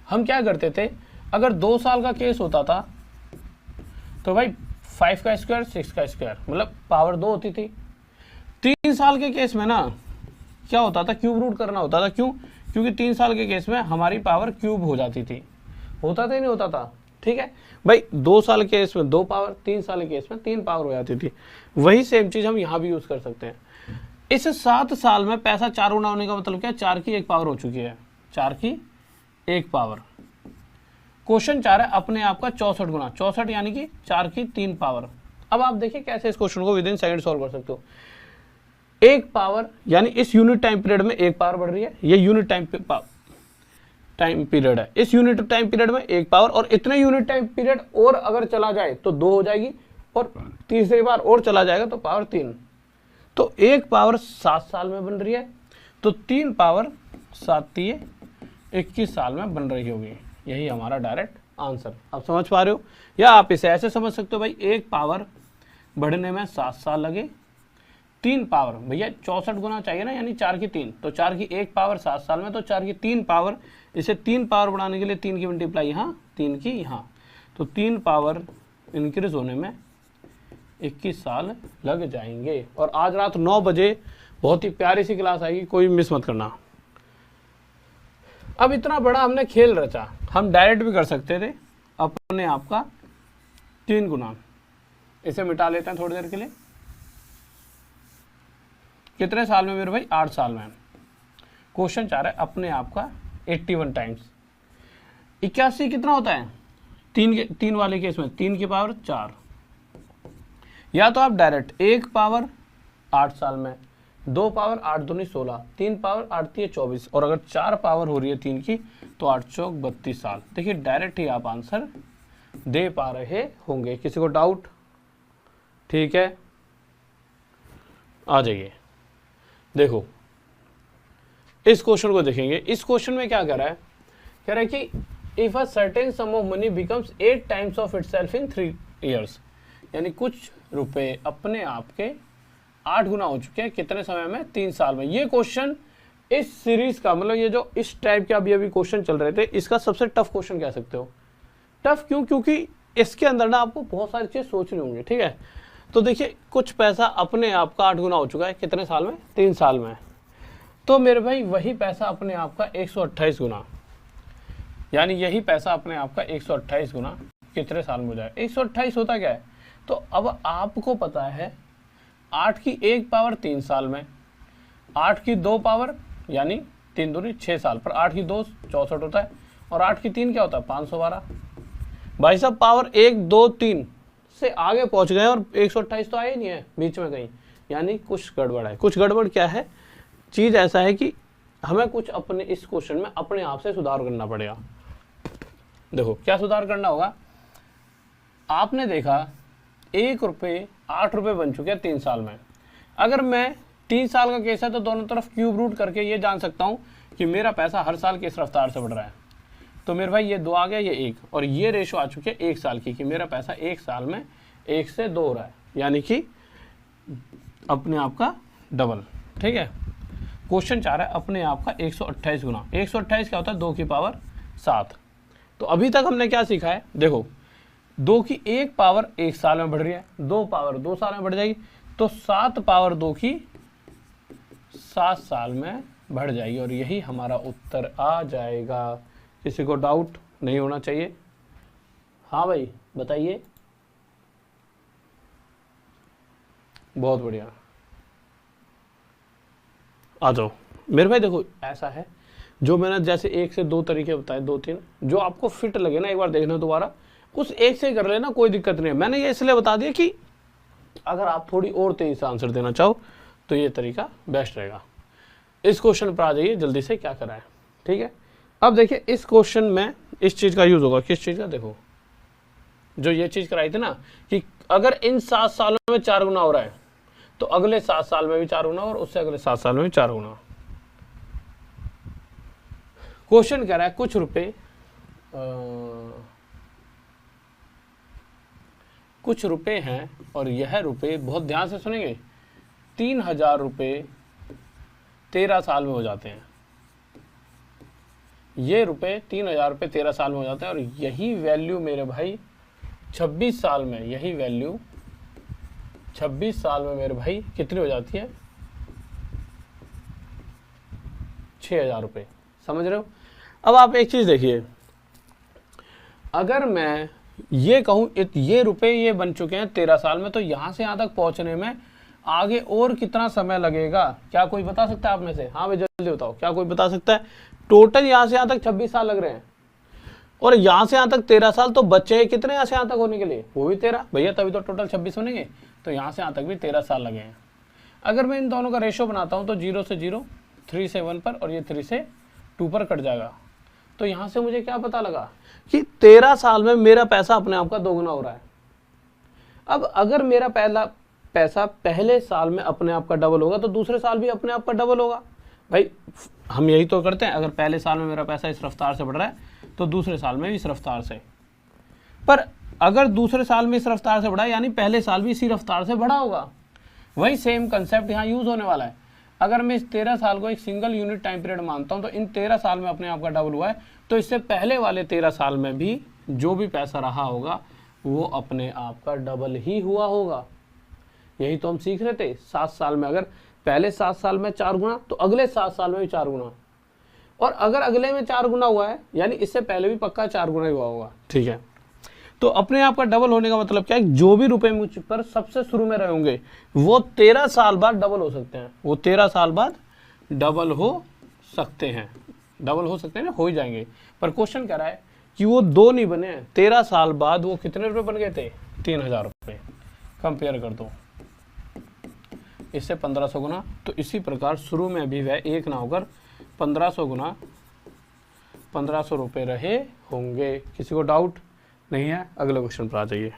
हम क्या करते थे, अगर 2 साल का केस होता था तो भाई 5 का स्क्वायर 6 का स्क्वायर, मतलब पावर 2 होती थी। 3 साल के केस में ना क्या होता था? क्यूब रूट करना होता था। क्यों? क्योंकि 3 साल के केस में हमारी पावर क्यूब हो जाती थी। होता था ही नहीं होता था? ठीक है भाई, 2 साल के केस में 2 पावर, 3 साल के केस में 3 पावर हो जाती थी। वही सेम चीज हम यहाँ भी यूज कर सकते हैं। इस 7 साल में पैसा 4 गुना होने का मतलब क्या? 4 की 1 पावर हो चुकी है, 4 की 1 पावर। क्वेश्चन 4 है अपने आप का 64 गुना, 64 यानी कि 4 की 3 पावर। अब आप देखिए कैसे इस क्वेश्चन को विद इन सेकंड सॉल्व कर सकते हो। 1 पावर यानी इस यूनिट टाइम पीरियड में 1 पावर बढ़ रही है, ये यूनिट टाइम पीरियड है। इस यूनिट टाइम पीरियड में 1 पावर, और इतने यूनिट टाइम पीरियड और अगर चला जाए तो 2 हो जाएगी, और तीसरी बार और चला जाएगा तो पावर 3। तो 1 पावर 7 साल में बन रही है, तो 3 पावर 7 21 साल में बन रही होगी। यही हमारा डायरेक्ट आंसर। आप समझ पा रहे हो? या आप इसे ऐसे समझ सकते हो भाई, 1 पावर बढ़ने में 7 साल लगे, 3 पावर भैया 64 गुना चाहिए ना, यानी 4 की 3, तो 4 की 1 पावर 7 साल में, तो 4 की 3 पावर, इसे 3 पावर बढ़ाने के लिए 3 की मल्टीप्लाई यहाँ, 3 की यहाँ, तो 3 पावर इंक्रीज होने में 21 साल लग जाएंगे। और आज रात 9 बजे बहुत ही प्यारी सी क्लास आएगी, कोई मिस मत करना। अब इतना बड़ा हमने खेल रचा, हम डायरेक्ट भी कर सकते थे अपने आप का 3 गुना। इसे मिटा लेते हैं थोड़ी देर के लिए। कितने साल में मेरे भाई? 8 साल में। क्वेश्चन 4 है अपने आप का 81 टाइम्स 81 कितना होता है? 3 वाले केस में 3 की पावर 4। या तो आप डायरेक्ट 1 पावर 8 साल में, 2 पावर 8 दूनी 16, 3 पावर 8 3 24, और अगर 4 पावर हो रही है 3 की तो 8 चौक 32 साल। देखिए डायरेक्ट ही आप आंसर दे पा रहे होंगे। किसी को डाउट? ठीक है, आ जाइए। देखो इस क्वेश्चन को देखेंगे। इस क्वेश्चन में क्या कह रहा है? कह रहा है कि if a certain sum of money becomes 8 times of itself in 3 years, यानी कुछ रुपए अपने आप के 8 गुना हो चुके हैं कितने समय में? 3 साल में। ये क्वेश्चन इस सीरीज का, मतलब ये जो इस टाइप के अभी क्वेश्चन चल रहे थे, इसका सबसे टफ क्वेश्चन कह सकते हो। टफ क्यों? क्योंकि इसके अंदर ना आपको बहुत सारी चीज सोचनी होंगी। ठीक है, तो देखिए कुछ पैसा अपने आप का 8 गुना हो चुका है कितने साल में? 3 साल में। तो मेरे भाई वही पैसा अपने आप का 128 गुना, यानी यही पैसा अपने आप का 128 गुना कितने साल में हो जाए? 128 होता क्या है? तो अब आपको पता है 8 की 1 पावर 3 साल में, 8 की 2 पावर यानी 3 दूनी 6 साल पर, 8 की 2 64 होता है, और 8 की 3 क्या होता है? 512। भाई साहब पावर 1 2 3 से आगे पहुंच गए और 128 तो आया ही नहीं है बीच में कहीं, यानी कुछ गड़बड़ है। कुछ गड़बड़ क्या है? चीज ऐसा है कि हमें कुछ अपने इस क्वेश्चन में अपने आप से सुधार करना पड़ेगा। देखो क्या सुधार करना होगा। आपने देखा 1 रुपये 8 रुपये बन चुके हैं 3 साल में। अगर मैं 3 साल का केस है तो दोनों तरफ क्यूब रूट करके ये जान सकता हूँ कि मेरा पैसा हर साल किस रफ्तार से बढ़ रहा है। तो मेरे भाई ये 2 आ गया, ये 1, और ये रेशो आ चुकी है 1 साल की, कि मेरा पैसा 1 साल में 1 से 2 हो रहा है, यानी कि अपने आप का डबल। ठीक है, क्वेश्चन 4 है अपने आप का 128 गुना। 128 क्या होता है? 2 की पावर 7। तो अभी तक हमने क्या सीखा है? देखो 2 की 1 पावर 1 साल में बढ़ रही है, 2 पावर 2 साल में बढ़ जाएगी, तो 7 पावर 2 की 7 साल में बढ़ जाएगी, और यही हमारा उत्तर आ जाएगा। किसी को डाउट नहीं होना चाहिए? हाँ भाई बताइए। बहुत बढ़िया, आ जाओ मेरे भाई। देखो ऐसा है, जो मैंने जैसे 1 से 2 तरीके बताए, 2-3 जो आपको फिट लगे ना, एक बार देखना दोबारा, उस एक से कर लेना, कोई दिक्कत नहीं है। मैंने ये इसलिए बता दिया कि अगर आप थोड़ी और तेजी से आंसर देना चाहो तो ये तरीका बेस्ट रहेगा। इस क्वेश्चन पर आ जाइए जल्दी से क्या कराएं। ठीक है, अब देखिए इस क्वेश्चन में इस चीज का यूज होगा, किस चीज का, देखो जो ये चीज कराई थी ना कि अगर इन 7 सालों में 4 गुना हो रहा है तो अगले 7 साल में भी 4 गुना और उससे अगले 7 साल में भी 4 गुना। क्वेश्चन कह रहा है कुछ रुपए हैं और यह रुपए, बहुत ध्यान से सुनेंगे, 3000 रुपए 13 साल में हो जाते हैं। ये रुपए 3000 रुपए 13 साल में हो जाते हैं और यही वैल्यू मेरे भाई 26 साल में, यही वैल्यू 26 साल में मेरे भाई कितनी हो जाती है, 6000 रुपए। समझ रहे हो? अब आप एक चीज देखिए, अगर मैं ये कहूं ये रुपए ये बन चुके हैं 13 साल में, तो यहां से यहां तक पहुंचने में आगे और कितना समय लगेगा? क्या कोई बता सकता है आप में से? हाँ भाई जल्दी बताओ, क्या कोई बता सकता है? टोटल यहां से यहां तक 26 साल लग रहे हैं और यहां से यहां तक 13 साल, तो बच्चे हैं कितने यहां से यहां तक होने के लिए? वो भी 13 भैया, तभी तो टोटल 26 बनेंगे। तो यहां से यहां तक भी 13 साल लगे हैं। अगर मैं इन दोनों का रेशो बनाता हूं तो 0 से 0, 3 से 1 पर और ये 3 से 2 पर कट जाएगा। तो यहां से मुझे क्या पता लगा कि 13 साल में मेरा पैसा अपने आप का 2 गुना हो रहा है। अब अगर मेरा पहला पैसा पहले साल में अपने आप का डबल होगा तो दूसरे साल भी अपने आप का डबल होगा। भाई हम यही तो करते हैं, अगर पहले साल में मेरा पैसा इस रफ्तार से बढ़ रहा है तो दूसरे साल में भी इस रफ्तार से। पर अगर दूसरे साल में इस रफ्तार से बढ़ा यानी पहले साल भी इसी रफ्तार से बढ़ा होगा। वही सेम कंसेप्ट यहाँ यूज होने वाला है। अगर मैं इस 13 साल को एक सिंगल यूनिट टाइम पीरियड मानता हूं तो इन 13 साल में अपने आप का डबल हुआ है, तो इससे पहले वाले 13 साल में भी जो भी पैसा रहा होगा वो अपने आप का डबल ही हुआ होगा। यही तो हम सीख रहे थे। 7 साल में अगर पहले 7 साल में 4 गुना तो अगले 7 साल में भी 4 गुना, और अगर अगले में 4 गुना हुआ है यानी इससे पहले भी पक्का 4 गुना ही हुआ होगा। ठीक है, तो अपने आप का डबल होने का मतलब क्या है? जो भी रुपए मुझ पर सबसे शुरू में रहे होंगे वो 13 साल बाद डबल हो सकते हैं। वो 13 साल बाद डबल हो सकते हैं, डबल हो सकते हैं ना, हो ही जाएंगे। पर क्वेश्चन कह रहा है कि वो 2 नहीं बने, 13 साल बाद वो कितने रुपए बन गए थे? 3000 रुपए। कंपेयर कर दो इससे 1500 गुना। तो इसी प्रकार शुरू में भी वह 1 ना होकर 1500 गुना 1500 रुपए रहे होंगे। किसी को डाउट नहीं है? अगले क्वेश्चन पर आ जाइए।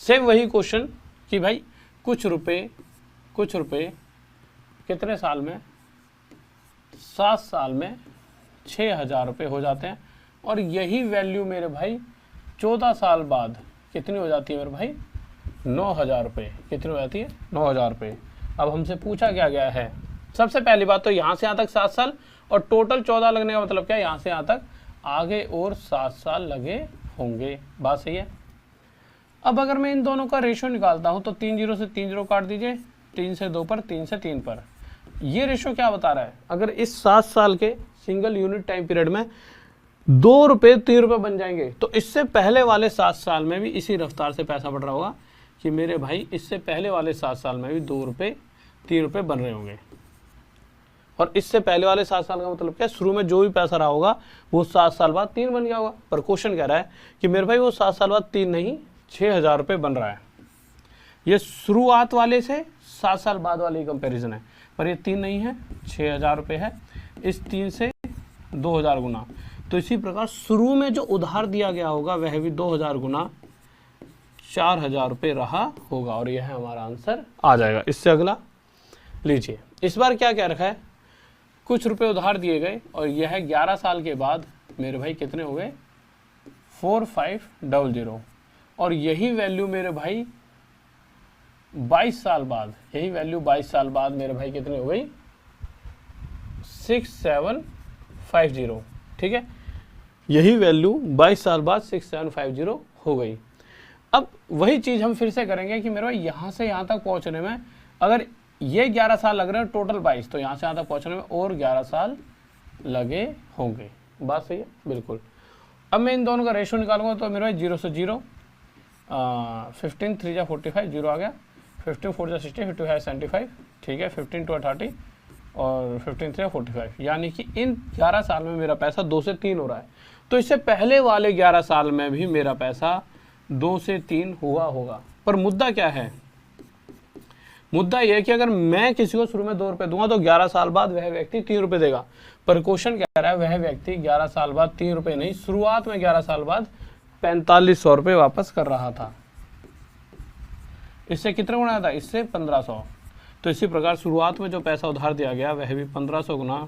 सेम वही क्वेश्चन कि भाई कुछ रुपए कितने साल में? 7 साल में 6000 रुपये हो जाते हैं और यही वैल्यू मेरे भाई 14 साल बाद कितनी हो जाती है मेरे भाई? 9000 रुपये। कितनी हो जाती है? 9000 रुपये। अब हमसे पूछा क्या गया है? सबसे पहली बात तो यहाँ से यहाँ तक 7 साल और टोटल 14 लगने का मतलब क्या है? यहाँ से यहाँ तक आगे और 7 साल लगे होंगे। बात सही है? अब अगर मैं इन दोनों का रेशो निकालता हूँ तो 3 0 से 3 0 काट दीजिए, 3 से 2 पर, 3 से 3 पर। ये रेशो क्या बता रहा है? अगर इस 7 साल के सिंगल यूनिट टाइम पीरियड में 2 रुपये 3 रुपये बन जाएंगे तो इससे पहले वाले 7 साल में भी इसी रफ्तार से पैसा बढ़ रहा होगा कि मेरे भाई इससे पहले वाले 7 साल में भी 2 रुपये 3 रुपये बन रहे होंगे। और इससे पहले वाले 7 साल का मतलब क्या? शुरू में जो भी पैसा रहा होगा वो 7 साल बाद 3 बन गया होगा। पर क्वेश्चन कह रहा है कि मेरे भाई वो 7 साल बाद 3 नहीं 6000 रुपये बन रहा है। ये शुरुआत वाले से 7 साल बाद वाली कंपैरिजन है, पर ये 3 नहीं है, 6000 रुपये है। इस 3 से 2000 गुना, तो इसी प्रकार शुरू में जो उधार दिया गया होगा वह भी 2000 गुना 4000 रुपये रहा होगा और यह हमारा आंसर आ जाएगा। इससे अगला लीजिए। इस बार क्या क्या रखा है? कुछ रुपए उधार दिए गए और यह 11 साल के बाद मेरे भाई कितने हो गए? 4500 और यही वैल्यू मेरे भाई 22 साल बाद, यही वैल्यू 22 साल बाद मेरे भाई कितने हो गई? 6750। ठीक है, यही वैल्यू 22 साल बाद 6750 हो गई। अब वही चीज हम फिर से करेंगे कि मेरे भाई यहां से यहां तक पहुंचने में अगर ये 11 साल लग रहे हैं, टोटल 22, तो यहां से यहां तक पहुंचने में और 11 साल लगे होंगे। बात सही है? बिल्कुल। अब मैं इन दोनों का रेशो निकालूंगा तो मेरे भाई 0 से 0, 15 3 जा 45, 0 आ गया, 15 4 जा 60, 55 है 75। ठीक है, 15 2 30 और 15 3 45, यानी कि इन 11 साल में मेरा पैसा 2 से 3 हो रहा है। तो इससे पहले वाले 11 साल में भी मेरा पैसा 2 से 3 हुआ होगा। पर मुद्दा क्या है मुद्दा यह है कि अगर मैं किसी को शुरू में 2 रुपए दूंगा तो 11 साल बाद वह व्यक्ति 3 रुपए देगा, पर क्वेश्चन कह रहा है वह व्यक्ति 11 साल बाद 3 रुपए नहीं, शुरुआत में 11 साल बाद 4500 रुपए वापस कर रहा था। इससे कितना गुना था? इससे 1500। तो इसी प्रकार शुरुआत में जो पैसा उधार दिया गया वह भी 1500 गुना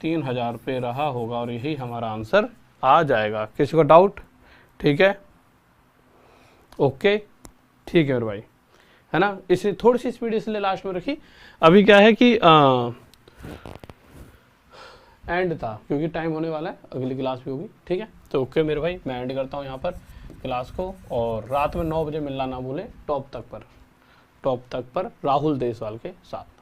3000 रुपये रहा होगा, और यही हमारा आंसर आ जाएगा। किसी को डाउट? ठीक है, ओके, ठीक है मेरे भाई, है ना। इसे थोड़ी सी स्पीड इसलिए लास्ट में रखी, अभी क्या है कि एंड था, क्योंकि टाइम होने वाला है, अगली क्लास भी होगी। ठीक है, तो ओके मेरे भाई, मैं एंड करता हूँ यहाँ पर क्लास को, और रात में 9 बजे मिलना ना भूलें टॉप तक पर राहुल देसवाल के साथ।